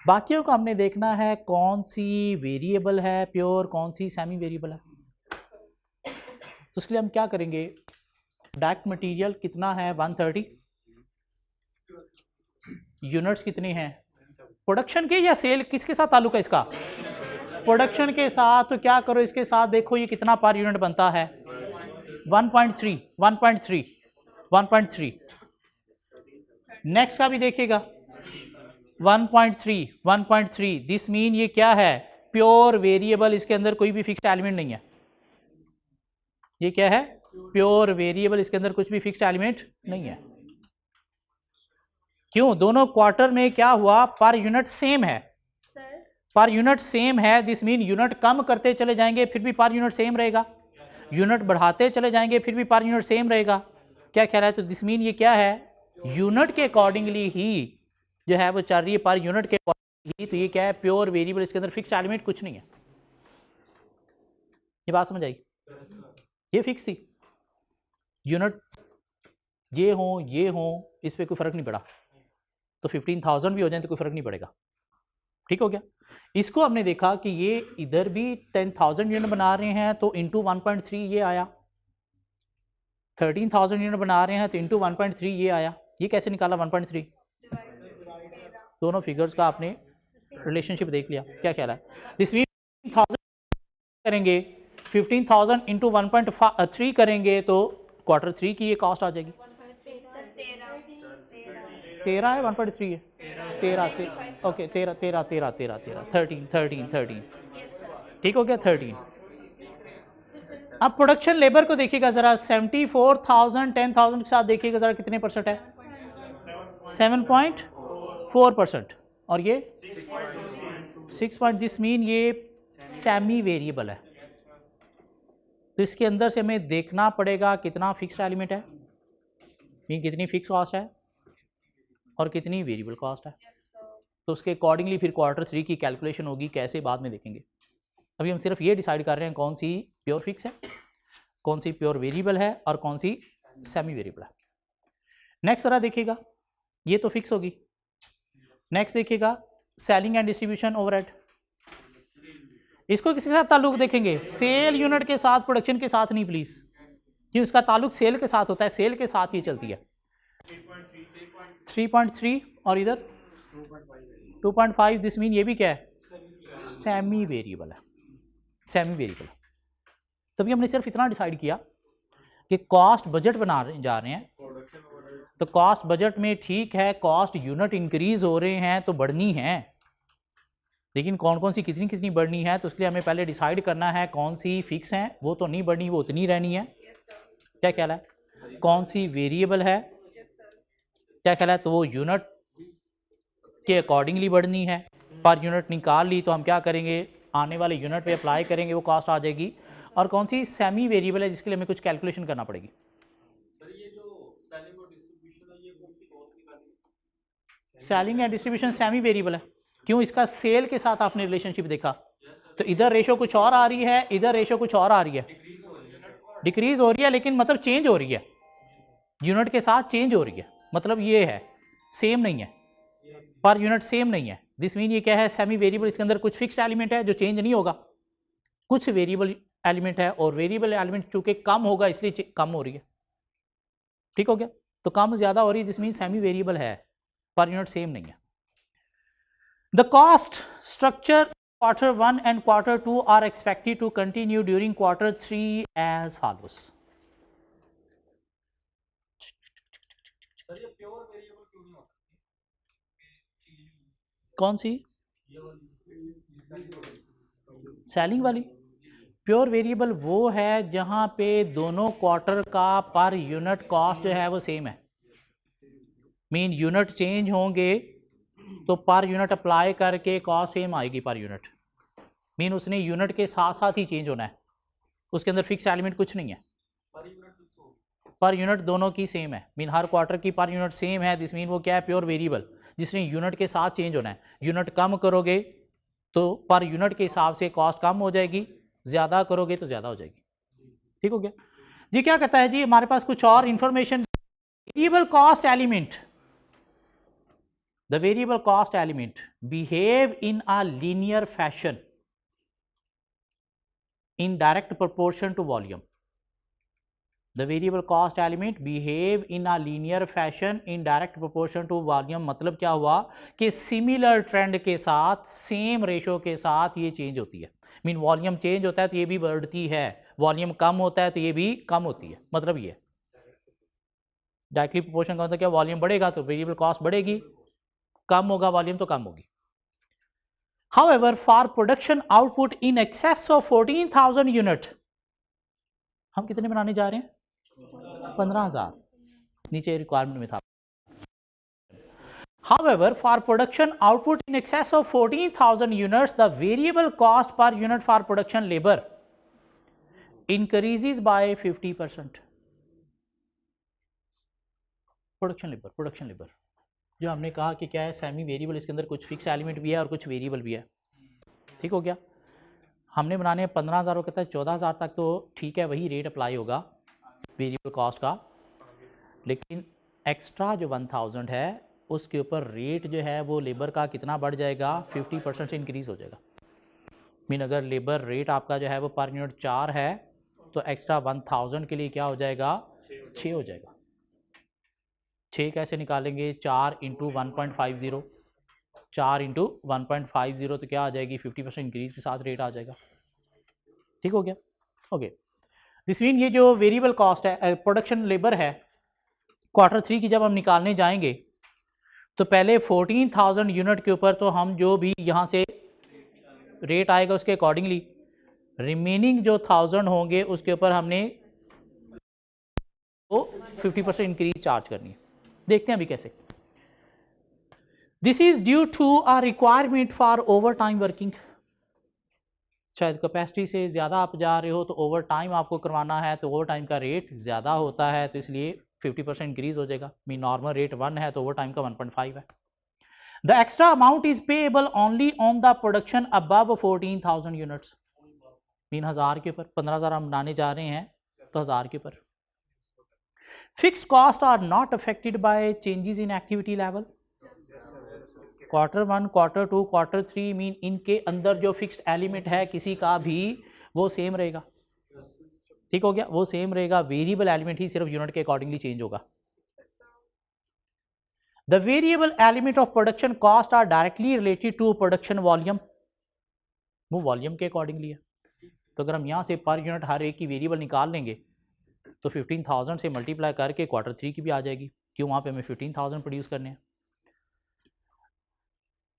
बाकियों को हमने देखना है कौन सी वेरिएबल है प्योर, कौन सी सेमी वेरिएबल है। तो उसके लिए हम क्या करेंगे, डायरेक्ट मटेरियल कितना है 130, यूनिट्स कितने हैं, प्रोडक्शन के या सेल किसके साथ ताल्लुक है इसका, प्रोडक्शन के साथ। तो क्या करो इसके साथ देखो ये कितना पर यूनिट बनता है 1.3। नेक्स्ट का भी देखिएगा 1.3। दिस मीन ये क्या है, प्योर वेरिएबल, इसके अंदर कोई भी फिक्स्ड एलिमेंट नहीं है। ये क्या है, प्योर वेरिएबल, इसके अंदर कुछ भी फिक्स्ड एलिमेंट नहीं है। क्यों, दोनों क्वार्टर में क्या हुआ, पर यूनिट सेम है। पर यूनिट सेम है, दिस मीन यूनिट कम करते चले जाएंगे फिर भी पर यूनिट सेम रहेगा, यूनिट बढ़ाते चले जाएंगे फिर भी पर यूनिट सेम रहेगा। क्या कह रहा है, तो दिस मीन ये क्या है, यूनिट के अकॉर्डिंगली ही जो है वो चल रही है, पर यूनिट के अकॉर्डिंगली ही। तो ये क्या है, प्योर वेरिएबल, इसके अंदर फिक्स एलिमेंट कुछ नहीं है। ये बात समझ आई, ये फिक्स थी, यूनिट ये हो इस पर कोई फर्क नहीं पड़ा। तो 15,000 भी हो जाए तो कोई फर्क नहीं पड़ेगा, ठीक हो गया। इसको हमने देखा कि ये इधर भी 10,000 यूनिट बना रहे हैं तो इंटू 1.3 ये आया, 13,000 यूनिट बना रहे हैं तो इंटू 1.3 ये आया। ये कैसे निकाला 1.3, दोनों फिगर्स का आपने रिलेशनशिप देख लिया। क्या कह रहा है, दिस मीन 15,000 करेंगे, 15,000 इंटू 1.3 करेंगे तो क्वार्टर 3 की ये कॉस्ट आ जाएगी। 13 है 1.3 है 13 ओके 13 13 ठीक हो गया 13। अब प्रोडक्शन लेबर को देखिएगा जरा, 74,000 10,000 के साथ देखिएगा जरा कितने परसेंट है, 7.4%। और ये 6 दिस मीन ये सेमी वेरिएबल है। तो इसके अंदर से हमें देखना पड़ेगा कितना फिक्स्ड एलिमेंट है, मीन कितनी फिक्स कॉस्ट है और कितनी वेरिएबल कॉस्ट है। तो उसके अकॉर्डिंगली फिर क्वार्टर 3 की कैलकुलेशन होगी, कैसे बाद में देखेंगे। अभी हम सिर्फ ये डिसाइड कर रहे हैं कौन सी प्योर फिक्स है, कौन सी प्योर वेरिएबल है और कौन सी सेमी वेरिएबल है। नेक्स्ट जरा देखिएगा, ये तो फिक्स होगी। नेक्स्ट देखिएगा सेलिंग एंड डिस्ट्रीब्यूशन ओवरहेड, इसको किसके साथ ताल्लुक देखेंगे, सेल यूनिट के साथ, प्रोडक्शन के साथ नहीं प्लीज, क्योंकि उसका ताल्लुक सेल के साथ होता है, सेल के साथ ये चलती है। 3.3 और इधर 2.5, दिस मीन ये भी क्या है, सेमी वेरिएबल है, सेमी वेरिएबल। तो अभी हमने सिर्फ इतना डिसाइड किया कि कॉस्ट बजट बना जा रहे हैं, तो कॉस्ट बजट में ठीक है कॉस्ट यूनिट इंक्रीज हो रहे हैं तो बढ़नी है, लेकिन कौन कौन सी कितनी कितनी बढ़नी है, तो उसके लिए हमें पहले डिसाइड करना है कौन सी फिक्स हैं, वो तो नहीं बढ़नी, वो उतनी रहनी है। क्या ख्याल है, कौन सी वेरिएबल है क्या ख्याल है? तो वो यूनिट के अकॉर्डिंगली बढ़नी है। पर यूनिट निकाल ली तो हम क्या करेंगे, आने वाले यूनिट पे अप्लाई करेंगे, वो कॉस्ट आ जाएगी। और कौन सी सेमी वेरिएबल है जिसके लिए हमें कुछ कैलकुलेशन करना पड़ेगी? Selling and distribution semi variable है। क्यों? इसका सेल के साथ आपने रिलेशनशिप देखा, तो इधर रेशो कुछ और आ रही है, इधर रेशो कुछ और आ रही है, डिक्रीज हो रही है, लेकिन मतलब चेंज हो रही है, यूनिट के साथ चेंज हो रही है, मतलब ये है सेम नहीं है, पर यूनिट सेम नहीं है। दिस मीन ये क्या है? सेमी वेरिएबल, इसके अंदर कुछ फिक्स एलिमेंट है जो चेंज नहीं होगा, कुछ वेरिएबल एलिमेंट है, और वेरिएबल एलिमेंट चूंकि कम होगा इसलिए कम हो रही है। ठीक हो गया? तो कम ज्यादा हो रही है, दिस मीन सेमी वेरिएबल है, पर यूनिट सेम नहीं है। The cost structure Q1 and Q2 are expected to continue during Q3 as follows. कौन सी? सेलिंग वाली? प्योर वेरिएबल वो है जहां पे दोनों क्वार्टर का पर यूनिट कॉस्ट जो है वो सेम है। मीन यूनिट चेंज होंगे तो पर यूनिट अप्लाई करके कॉस्ट सेम आएगी पर यूनिट। मीन उसने यूनिट के साथ साथ ही चेंज होना है, उसके अंदर फिक्स एलिमेंट कुछ नहीं है, पर यूनिट दोनों की सेम है। मीन हर क्वार्टर की पर यूनिट सेम है, दिस मीन वो क्या है? प्योर वेरिएबल, जिसने यूनिट के साथ चेंज होना है। यूनिट कम करोगे तो पर यूनिट के हिसाब से कॉस्ट कम हो जाएगी, ज़्यादा करोगे तो ज़्यादा हो जाएगी। ठीक हो गया जी? क्या कहता है जी हमारे पास कुछ और information? Variable cost element, the variable cost element behave in a linear fashion in direct proportion to volume. The variable cost element behave in a linear fashion in direct proportion to volume। मतलब क्या हुआ कि सिमिलर ट्रेंड के साथ, सेम रेशो के साथ ये चेंज होती है। मीन वॉल्यूम चेंज होता है तो ये भी बढ़ती है, वॉल्यूम कम होता है तो ये भी कम होती है, मतलब ये डायरेक्टली प्रोपोर्शन का मतलब क्या? वॉल्यूम बढ़ेगा तो वेरिएबल कॉस्ट बढ़ेगी, कम होगा वॉल्यूम तो कम होगी। However, for production output in excess of 14,000 unit, हम कितने बनाने जा रहे हैं? 15,000, नीचे रिक्वायरमेंट में था। However, for production output in excess of 14,000 units, the variable cost per unit for production labor increases by 50%. Production labour जो हमने कहा कि क्या है? सेमी वेरिएबल, इसके अंदर कुछ फिक्स एलिमेंट भी है और कुछ वेरिएबल भी है। ठीक हो गया? हमने बनाने हैं 15,000, वो कहता है 14,000 तक तो ठीक है, वही रेट अप्लाई होगा वेरिएबल कॉस्ट का, लेकिन एक्स्ट्रा जो 1000 है उसके ऊपर रेट जो है वो लेबर का कितना बढ़ जाएगा? 50% से इंक्रीज़ हो जाएगा। मीन अगर लेबर रेट आपका जो है वो पर यूनिट 4 है तो एक्स्ट्रा 1000 के लिए क्या हो जाएगा? 6 हो जाएगा। 6 कैसे निकालेंगे? 4 इंटू 1.50, 4 इंटू 1.50 तो क्या आ जाएगी? 50% इंक्रीज के साथ रेट आ जाएगा। ठीक हो गया? ओके, दिस मीन ये जो वेरिएबल कॉस्ट है, प्रोडक्शन लेबर है, Q3 की जब हम निकालने जाएंगे तो पहले 14,000 यूनिट के ऊपर तो हम जो भी यहाँ से रेट आएगा उसके अकॉर्डिंगली रिमेनिंग जो 1000 होंगे उसके ऊपर हमने वो 50% इंक्रीज चार्ज करनी है। देखते हैं अभी कैसे। This is due to a requirement for overtime working. शायद कैपेसिटी से ज़्यादा आप जा रहे हो तो ओवर टाइम आपको करवाना है, तो ओवर टाइम का रेट ज़्यादा होता है, तो इसलिए 50% इंक्रीज हो जाएगा। मीन नॉर्मल रेट 1 है तो ओवर टाइम का 1.5 है। The extra amount is payable only on the production above 14,000 units. Mean 1000 के ऊपर, 15,000 हम बनाने जा रहे हैं तो 1000 के ऊपर। Fixed cost are not affected by changes in activity level. Q1, Q2, Q3 mean इनके अंदर जो फिक्स्ड एलिमेंट है किसी का भी वो सेम रहेगा। ठीक हो गया? वो सेम रहेगा, वेरिएबल एलिमेंट ही सिर्फ यूनिट के अकॉर्डिंगली चेंज होगा। The variable element of production cost are directly related to production volume. वो वॉल्यूम के अकॉर्डिंगली है, तो अगर हम यहाँ से पर यूनिट हर एक की वेरिएबल निकाल लेंगे तो 15,000 से मल्टीप्लाई करके Q3 की भी आ जाएगी, क्यों? वहाँ पे हमें 15,000 प्रोड्यूस करने हैं।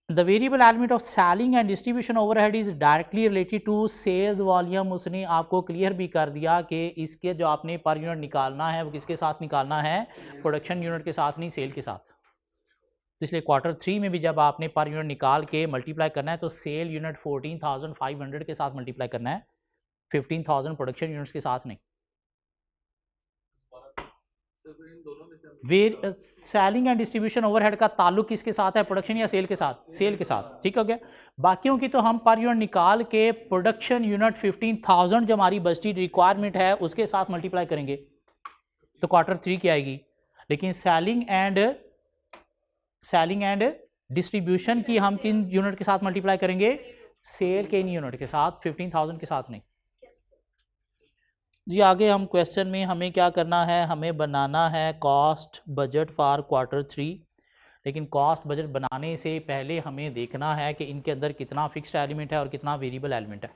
The variable element of selling and distribution overhead is directly related to sales volume। उसने आपको क्लियर भी कर दिया कि इसके जो आपने पर यूनिट निकालना है वो किसके साथ निकालना है? प्रोडक्शन यूनिट के साथ नहीं, सेल के साथ। तो इसलिए क्वार्टर 3 में भी जब आपने पर यूनिट निकाल के मल्टीप्लाई करना है तो सेल यूनिट 14,500 के साथ मल्टीप्लाई करना है, 15,000 प्रोडक्शन यूनिट्स के साथ नहीं। सेलिंग एंड डिस्ट्रीब्यूशन ओवरहेड का ताल्लुक किसके साथ है, प्रोडक्शन या सेल के साथ? सेल के साथ, ठीक हो गया। बाकियों की तो हम पर यूनिट निकाल के प्रोडक्शन यूनिट 15,000 जो हमारी बजटी रिक्वायरमेंट है उसके साथ मल्टीप्लाई करेंगे तो क्वार्टर 3 की आएगी। लेकिन सेलिंग एंड डिस्ट्रीब्यूशन की हम किन यूनिट के साथ मल्टीप्लाई करेंगे? सेल के इन यूनिट के साथ, 15,000 के साथ नहीं। जी आगे हम क्वेश्चन में हमें क्या करना है, हमें बनाना है कॉस्ट बजट फॉर क्वार्टर 3। लेकिन कॉस्ट बजट बनाने से पहले हमें देखना है कि इनके अंदर कितना फिक्स्ड एलिमेंट है और कितना वेरिएबल एलिमेंट है।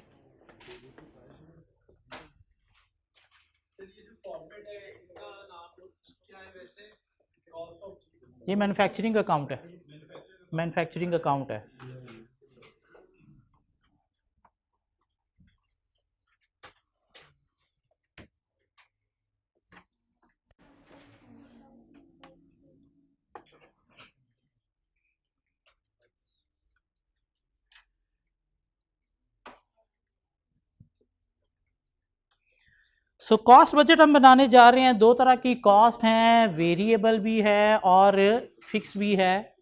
ये मैन्युफैक्चरिंग अकाउंट है, मैन्युफैक्चरिंग अकाउंट है। सो कॉस्ट बजट हम बनाने जा रहे हैं। दो तरह की कॉस्ट हैं, वेरिएबल भी है और फिक्स भी है।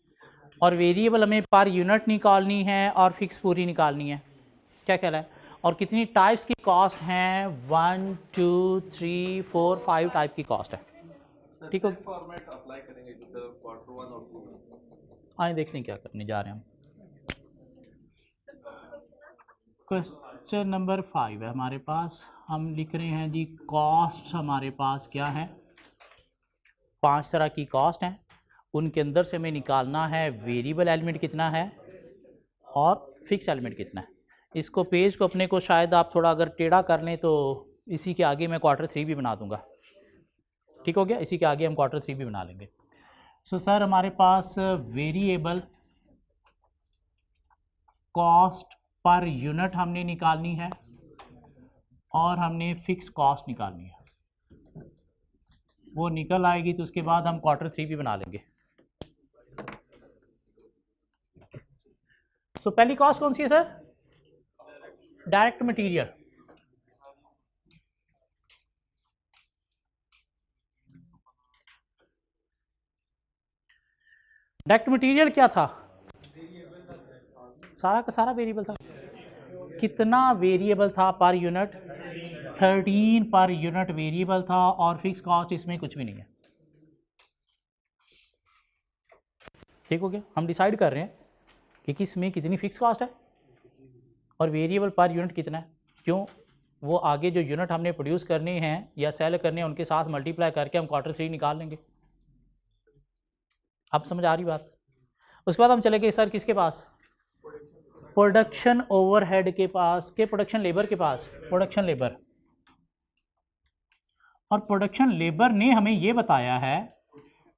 और वेरिएबल हमें पर यूनिट निकालनी है और फिक्स पूरी निकालनी है। क्या ख्याल है? और कितनी टाइप्स की कॉस्ट हैं? 1 2 3 4 5 टाइप की कॉस्ट है। ठीक है, फॉर्मेट अप्लाई करेंगे जैसे क्वार्टर 1 और 2 में। आइए देखते हैं क्या करने जा रहे हैं हम। क्वेश्चन नंबर 5 है हमारे पास। हम लिख रहे हैं जी कॉस्ट हमारे पास क्या है, 5 तरह की कॉस्ट हैं। उनके अंदर से हमें निकालना है वेरिएबल एलिमेंट कितना है और फिक्स एलिमेंट कितना है। इसको पेज को अपने को शायद आप थोड़ा अगर टेढ़ा कर लें तो इसी के आगे मैं क्वार्टर 3 भी बना दूंगा। ठीक हो गया, इसी के आगे हम क्वार्टर 3 भी बना लेंगे। सो सर हमारे पास वेरिएबल कॉस्ट पर यूनिट हमने निकालनी है और हमने फिक्स कॉस्ट निकालनी है। वो निकल आएगी तो उसके बाद हम क्वार्टर 3 भी बना लेंगे। सो पहली कॉस्ट कौन सी है sir? Direct material. Direct material क्या था? सारा का सारा वेरिएबल था। कितना वेरिएबल था per unit? 13 per unit variable था और फिक्स कॉस्ट इसमें कुछ भी नहीं है। ठीक हो गया, हम डिसाइड कर रहे हैं कि किसमें कितनी फिक्स कॉस्ट है और वेरिएबल पर यूनिट कितना है। क्यों? वो आगे जो यूनिट हमने प्रोड्यूस करने हैं या सेल करने हैं उनके साथ मल्टीप्लाई करके हम क्वार्टर 3 निकाल लेंगे। अब समझ आ रही बात? उसके बाद हम चले गए सर किसके पास? प्रोडक्शन ओवरहेड के पास के प्रोडक्शन लेबर के पास। प्रोडक्शन लेबर, और प्रोडक्शन लेबर ने हमें ये बताया है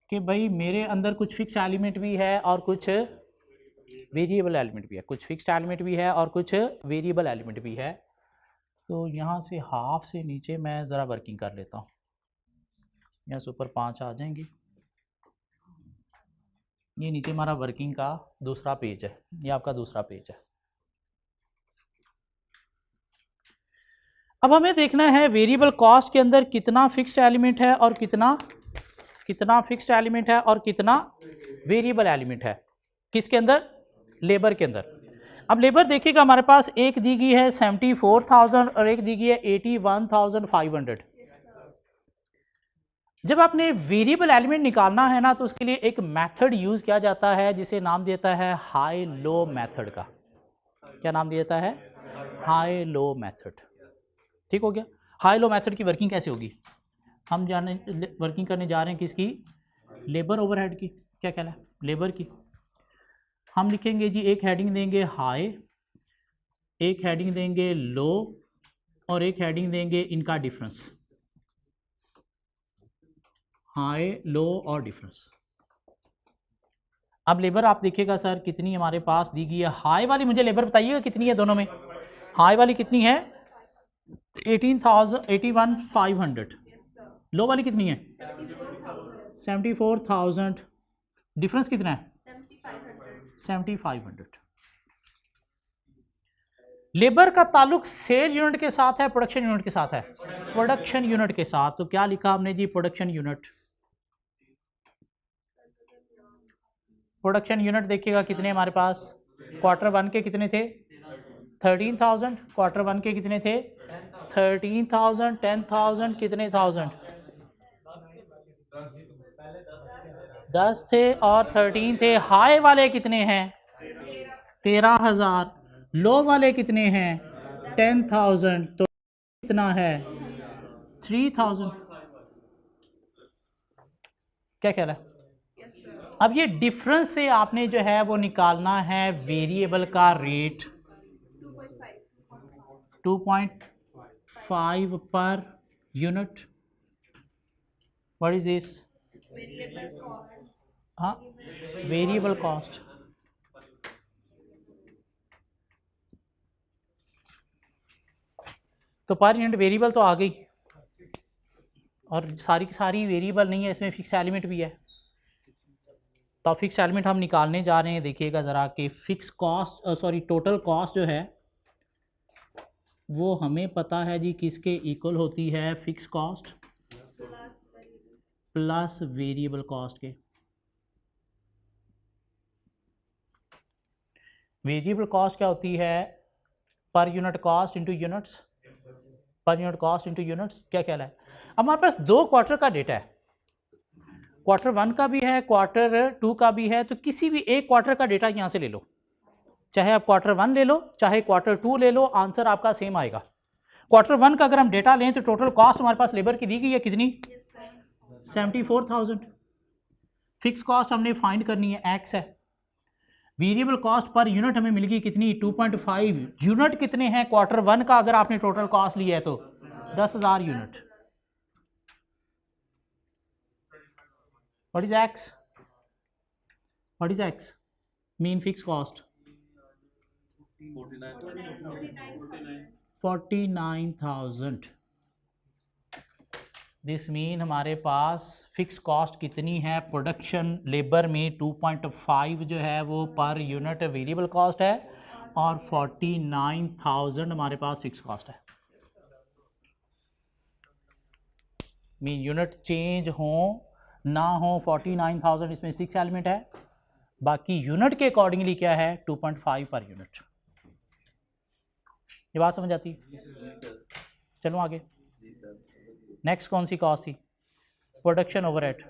कि भाई मेरे अंदर कुछ फिक्स एलिमेंट भी है और कुछ वेरिएबल एलिमेंट भी है। कुछ फिक्स्ड एलिमेंट भी है और कुछ वेरिएबल एलिमेंट भी है। तो यहाँ से हाफ से नीचे मैं ज़रा वर्किंग कर लेता हूँ। यहाँ से ऊपर 5 आ जाएंगे। ये नीचे हमारा वर्किंग का दूसरा पेज है, ये आपका दूसरा पेज है। अब हमें देखना है वेरिएबल कॉस्ट के अंदर कितना फिक्स्ड एलिमेंट है और कितना फिक्स्ड एलिमेंट है और कितना वेरिएबल एलिमेंट है। किसके अंदर? लेबर के अंदर। अब लेबर देखिएगा हमारे पास एक दी गई है 74,000 और एक दी गई है 81,500। जब आपने वेरिएबल एलिमेंट निकालना है ना तो उसके लिए एक मेथड यूज किया जाता है जिसे नाम देता है हाई लो मेथड का। क्या नाम दिया जाता है? High low method. ठीक हो गया। हाई लो मेथड की वर्किंग कैसे होगी? हम वर्किंग करने जा रहे हैं किसकी? लेबर ओवरहेड की। क्या कहना है? लेबर की। हम लिखेंगे जी, एक हेडिंग देंगे हाई, एक हेडिंग देंगे लो और एक हेडिंग देंगे इनका डिफरेंस। हाई, लो और डिफरेंस। अब लेबर आप देखिएगा सर कितनी हमारे पास दी गई है। हाई वाली मुझे लेबर बताइएगा कितनी है दोनों में। हाई वाली कितनी है? 81,500। लो वाली कितनी है? 74,000। डिफरेंस कितना है? 7500। लेबर का ताल्लुक सेल यूनिट के साथ है, प्रोडक्शन यूनिट के साथ है? प्रोडक्शन यूनिट के साथ। तो क्या लिखा हमने जी? Production unit. प्रोडक्शन यूनिट देखिएगा कितने हमारे पास, क्वार्टर वन के कितने थे? 13,000। क्वार्टर वन के कितने थे? 13,000। 10,000 कितने थाउजेंड? 10 थे और 13 थे। हाई वाले कितने हैं? 13,000। लो वाले कितने हैं? 10,000। तो कितना है? 3,000। क्या ख्याल है? अब ये डिफरेंस से आपने जो है वो निकालना है वेरिएबल का rate 2.5 per unit. What is this? हाँ, वेरिएबल कॉस्ट। तो पर यूनिट वेरिएबल तो आ गई, और सारी की सारी वेरिएबल नहीं है, इसमें फिक्स एलिमेंट भी है। तो फिक्स एलिमेंट हम निकालने जा रहे हैं। देखिएगा ज़रा कि fix cost sorry total cost जो है वो हमें पता है जी किसके इक्वल होती है? Fix cost plus variable cost के। वेरिएबल कॉस्ट क्या होती है? Per unit cost into units, per unit cost into units. क्या ख्याल है? अब हमारे पास 2 क्वार्टर का डेटा है, क्वार्टर वन का भी है, क्वार्टर टू का भी है। तो किसी भी एक क्वार्टर का डेटा यहाँ से ले लो, चाहे आप क्वार्टर वन ले लो चाहे क्वार्टर टू ले लो, आंसर आपका सेम आएगा। क्वार्टर वन का अगर हम डेटा लें तो टोटल कॉस्ट हमारे पास लेबर की दी गई है कितनी? 74,000। फिक्स कॉस्ट हमने फाइंड करनी है, एक्स है। वेरिएबल कॉस्ट पर यूनिट हमें मिल गई कितनी? 2.5। यूनिट कितने हैं क्वार्टर वन का अगर आपने टोटल कॉस्ट लिया है तो? 10,000 unit. What is x? What is x? Mean fix cost 49,000। This mean हमारे पास फिक्स कॉस्ट कितनी है प्रोडक्शन लेबर में? 2.5 जो है वो पर यूनिट वेरिएबल कॉस्ट है, और 49,000 हमारे पास फिक्स कॉस्ट है। मीन यूनिट चेंज हो ना हो 49,000 इसमें 6 एलिमेंट है, बाकी यूनिट के अकॉर्डिंगली क्या है? 2.5 पर यूनिट। ये बात समझ आती? चलो आगे। नेक्स्ट कौन सी कॉस्ट थी? Production overhead.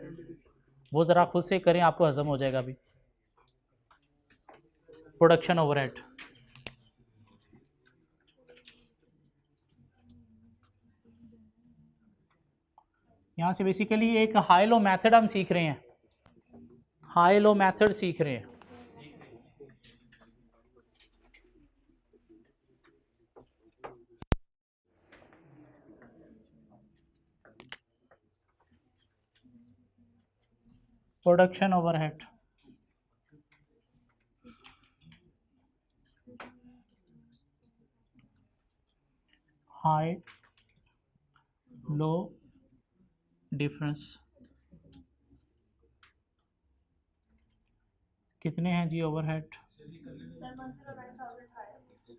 वो ज़रा खुद से करें, आपको हजम हो जाएगा अभी। प्रोडक्शन ओवरहेड, यहाँ से बेसिकली एक हाई लो मेथड हम सीख रहे हैं, हाई लो मेथड सीख रहे हैं। Production overhead, high low difference कितने हैं जी ओवरहेड?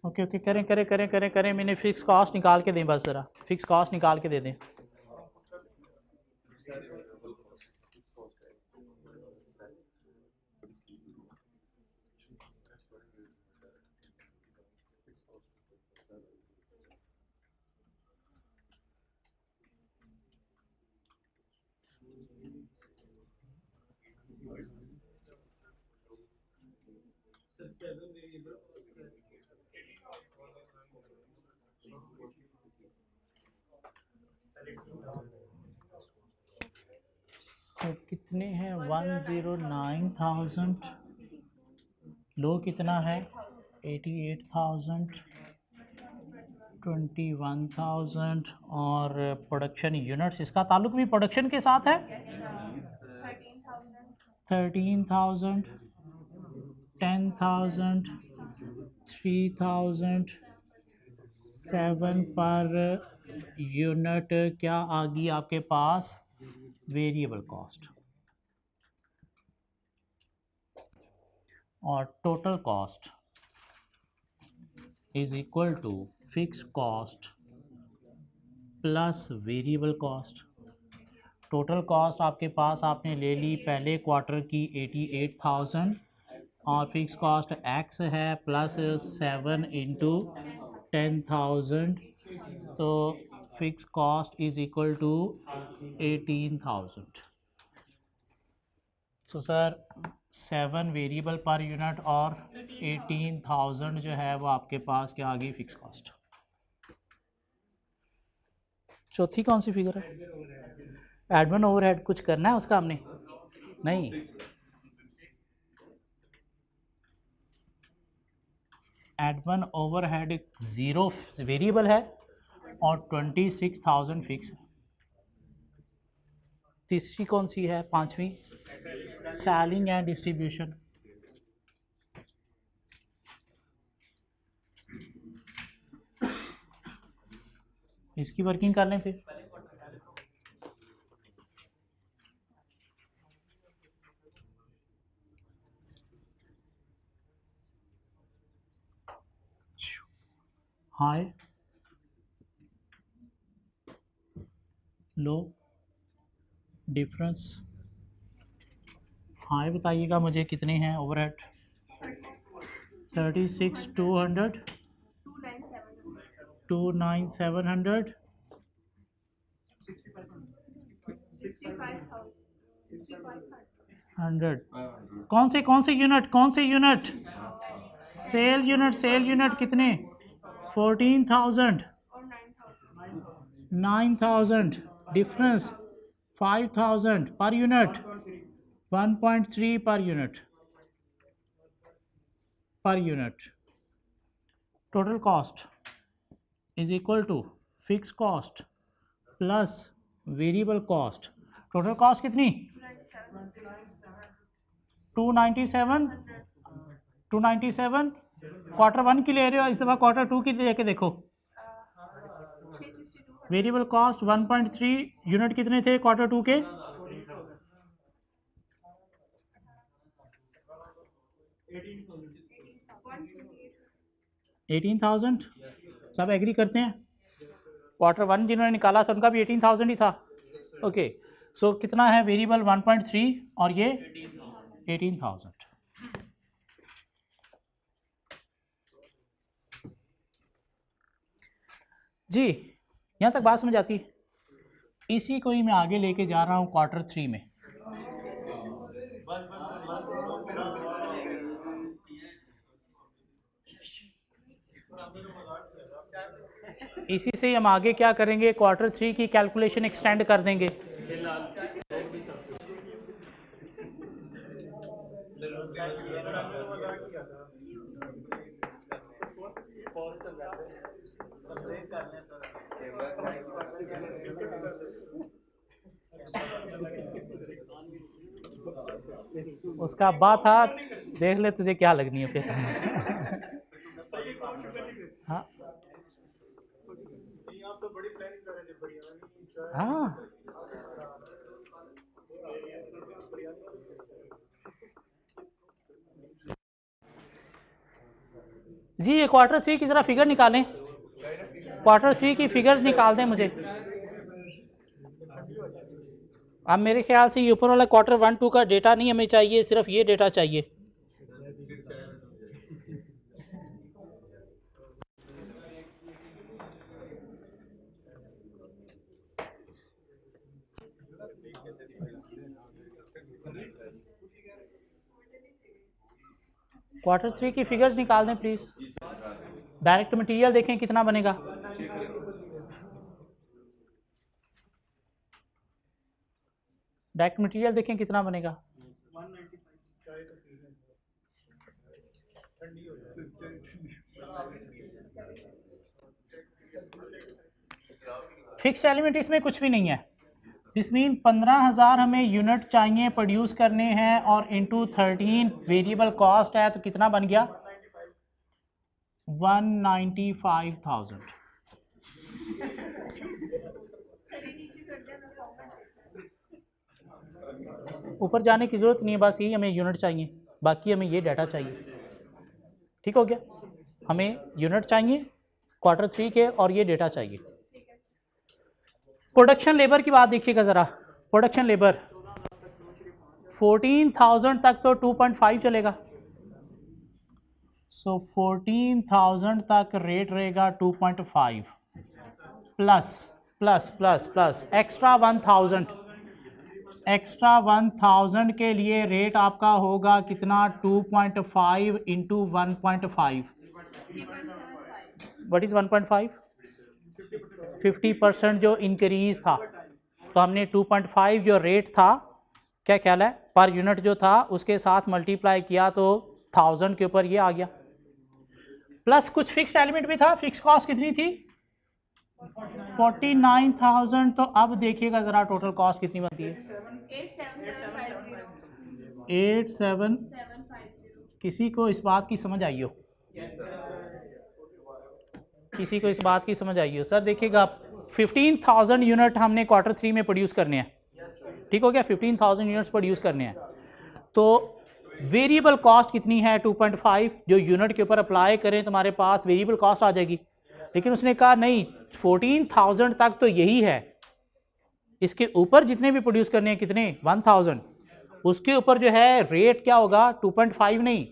ओके ओके, करें करें करें करें करें। मैंने फिक्स कॉस्ट निकाल के दें, बस ज़रा फिक्स कॉस्ट निकाल के दे दें। तो कितने हैं? 109,000। लो कितना है? 88,000, 21,000। और प्रोडक्शन यूनिट्स, इसका ताल्लुक भी प्रोडक्शन के साथ है। 13,000, 10,000, 3,000, 7 पर यूनिट। क्या आ गई आपके पास? Variable cost. और total cost is equal to fix cost plus variable cost. Total cost आपके पास आपने ले ली पहले क्वार्टर की 88,000 और फिक्स कॉस्ट एक्स है प्लस 7 इंटू 10,000, तो fix cost is equal to 18,000। So sir 7 variable per unit और 18,000 जो है वो आपके पास क्या आ गई फिक्स कॉस्ट। चौथी कौन सी फिगर है? एडमिन ओवरहेड कुछ करना है उसका हमने? नहीं, एडमिन ओवरहेड 0 वेरिएबल है और 26,000 फिक्स है। तीसरी कौन सी है? पांचवी सेलिंग एंड डिस्ट्रीब्यूशन। इसकी वर्किंग कर लें फिर। High low difference. हाई बताइएगा मुझे कितने हैं ओवरहेड? 36,200, 29,700, 100। कौन से यूनिट? सेल यूनिट कितने? 14,000, 9,000, डिफरेंस 5,000 पर unit, 1.3 per unit. Total cost is equal to fix cost plus variable cost. Total cost कितनी? 297। क्वार्टर 1 की ले रहे हो, इस दफ़ा क्वार्टर 2 की लेके देखो। वेरिएबल कॉस्ट 1.3, यूनिट कितने थे क्वार्टर 2 के? 18,000। सब एग्री करते हैं? क्वार्टर 1 जिन्होंने निकाला था उनका भी 18,000 ही था। ओके, सो कितना है वेरिएबल? 1.3 और ये 18,000। जी, यहाँ तक बात समझ आती? इसी को ही मैं आगे लेके जा रहा हूँ क्वार्टर 3 में। इसी से हम आगे क्या करेंगे? क्वार्टर 3 की कैलकुलेशन एक्सटेंड कर देंगे। उसका अब्बा था, देख ले तुझे क्या लगनी है फिर। हाँ हाँ, जी ये क्वार्टर 3 की ज़रा फिगर निकालें। क्वार्टर 3 की फिगर्स निकाल दें मुझे। अब मेरे ख्याल से ये ऊपर वाला क्वार्टर 1 2 का डेटा नहीं हमें चाहिए, सिर्फ ये डेटा चाहिए। क्वार्टर 3 की फिगर्स निकाल दें प्लीज़। डायरेक्ट मटेरियल देखें कितना बनेगा। डायरेक्ट मटेरियल देखें कितना बनेगा। फिक्स एलिमेंट इसमें कुछ भी नहीं है। दिस मीन 15,000 हमें यूनिट चाहिए प्रोड्यूस करने हैं और इंटू 13 वेरिएबल कॉस्ट है, तो कितना बन गया? 195,000। ऊपर जाने की जरूरत नहीं है, बस यही हमें यूनिट चाहिए। बाकी हमें ये डाटा चाहिए। ठीक हो गया, हमें यूनिट चाहिए क्वार्टर 3 के और ये डेटा चाहिए। प्रोडक्शन लेबर की बात देखिएगा ज़रा। प्रोडक्शन लेबर 14,000 तक तो 2.5 चलेगा, सो 14,000 तक रेट रहेगा 2.5 plus plus plus plus extra 1,000 के लिए रेट आपका होगा कितना 2.5 इंटू 1.5। What is 1.5? 50% जो इंक्रीज था, तो हमने 2.5 जो रेट था, क्या ख्याल है, पर यूनिट जो था उसके साथ मल्टीप्लाई किया तो 1000 के ऊपर ये आ गया, प्लस कुछ फिक्स एलिमेंट भी था। फिक्स कॉस्ट कितनी थी? 49,000। तो अब देखिएगा ज़रा टोटल कॉस्ट कितनी बनती है? 87। किसी को इस बात की समझ आई हो? किसी को इस बात की समझ आई हो? सर देखिएगा 15,000 यूनिट हमने क्वार्टर 3 में प्रोड्यूस करने हैं, ठीक हो गया, 15,000 यूनिट्स प्रोड्यूस करने हैं। तो वेरिएबल कॉस्ट कितनी है? 2.5। जो यूनिट के ऊपर अप्लाई करें तुम्हारे पास वेरिएबल कॉस्ट आ जाएगी, लेकिन उसने कहा नहीं 14,000 तक तो यही है, इसके ऊपर जितने भी प्रोड्यूस करने हैं कितने 1000, उसके ऊपर जो है रेट क्या होगा 2.5 नहीं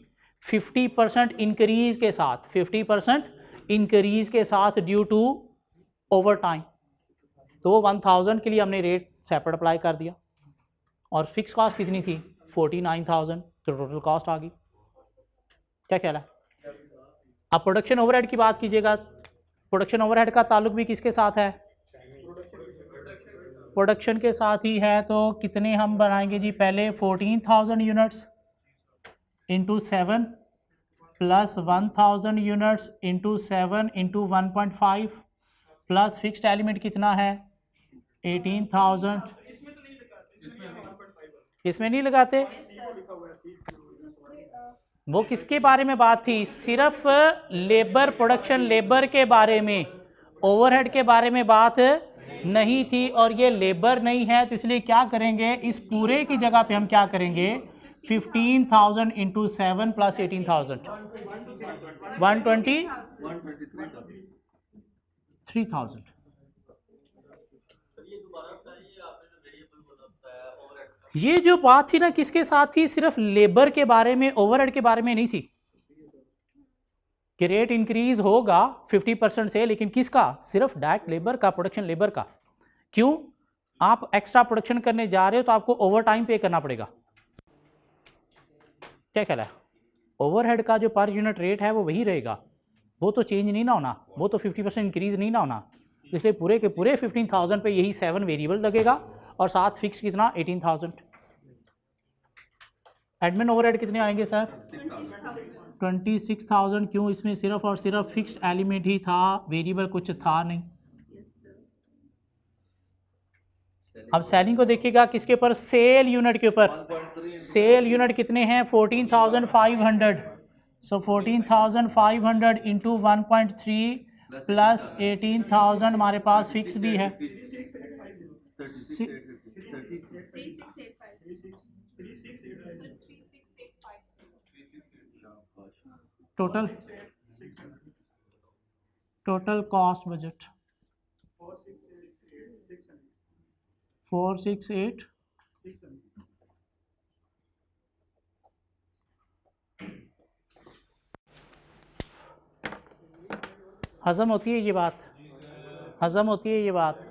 50% इंक्रीज के साथ, 50% इंक्रीज के साथ ड्यू टू ओवर टाइम। तो वो 1000 के लिए हमने रेट सेपरेट अप्लाई कर दिया, और फिक्स कॉस्ट कितनी थी 49,000, तो टोटल कॉस्ट आ गई। क्या ख्याल है? अब प्रोडक्शन ओवरहेड की बात कीजिएगा। प्रोडक्शन ओवरहेड का ताल्लुक भी किसके साथ है? प्रोडक्शन के साथ ही है। तो कितने हम बनाएंगे जी? पहले 14,000 units into 7 plus 1,000 units into 7 into 1.5 plus fixed element कितना है 18,000। इसमें नहीं लगाते? वो किसके बारे में बात थी? सिर्फ लेबर, प्रोडक्शन लेबर के बारे में, ओवरहेड के बारे में बात नहीं थी। और ये लेबर नहीं है, तो इसलिए क्या करेंगे, इस पूरे की जगह पे हम क्या करेंगे 15,000 इंटू 7 प्लस 18,000 123,000। ये जो बात थी ना किसके साथ थी? सिर्फ लेबर के बारे में, ओवरहेड के बारे में नहीं थी कि रेट इंक्रीज होगा 50% से, लेकिन किसका? सिर्फ डायरेक्ट लेबर का, प्रोडक्शन लेबर का। क्यों? आप एक्स्ट्रा प्रोडक्शन करने जा रहे हो तो आपको ओवर टाइम पे करना पड़ेगा। क्या ख्याल है? ओवरहेड का जो पर यूनिट रेट है वो वही रहेगा, वो तो चेंज नहीं ना होना, वो तो 50% इंक्रीज नहीं ना होना। इसलिए पूरे के पूरे 15,000 पे यही 7 वेरिएबल लगेगा, और साथ फिक्स कितना 18,000। एडमिन ओवरहेड कितने आएंगे सर? 26,000। क्यों? इसमें सिर्फ और सिर्फ फिक्स्ड एलिमेंट ही था, वेरिएबल कुछ था नहीं। अब सेलिंग को देखिएगा किसके ऊपर? सेल यूनिट के ऊपर। सेल यूनिट कितने हैं 14,500। सो 14,500 इंटू 1.3 प्लस 18,000 हमारे पास फिक्स भी है। Total cost budget 468। हजम होती है ये बात? हजम होती है ये बात?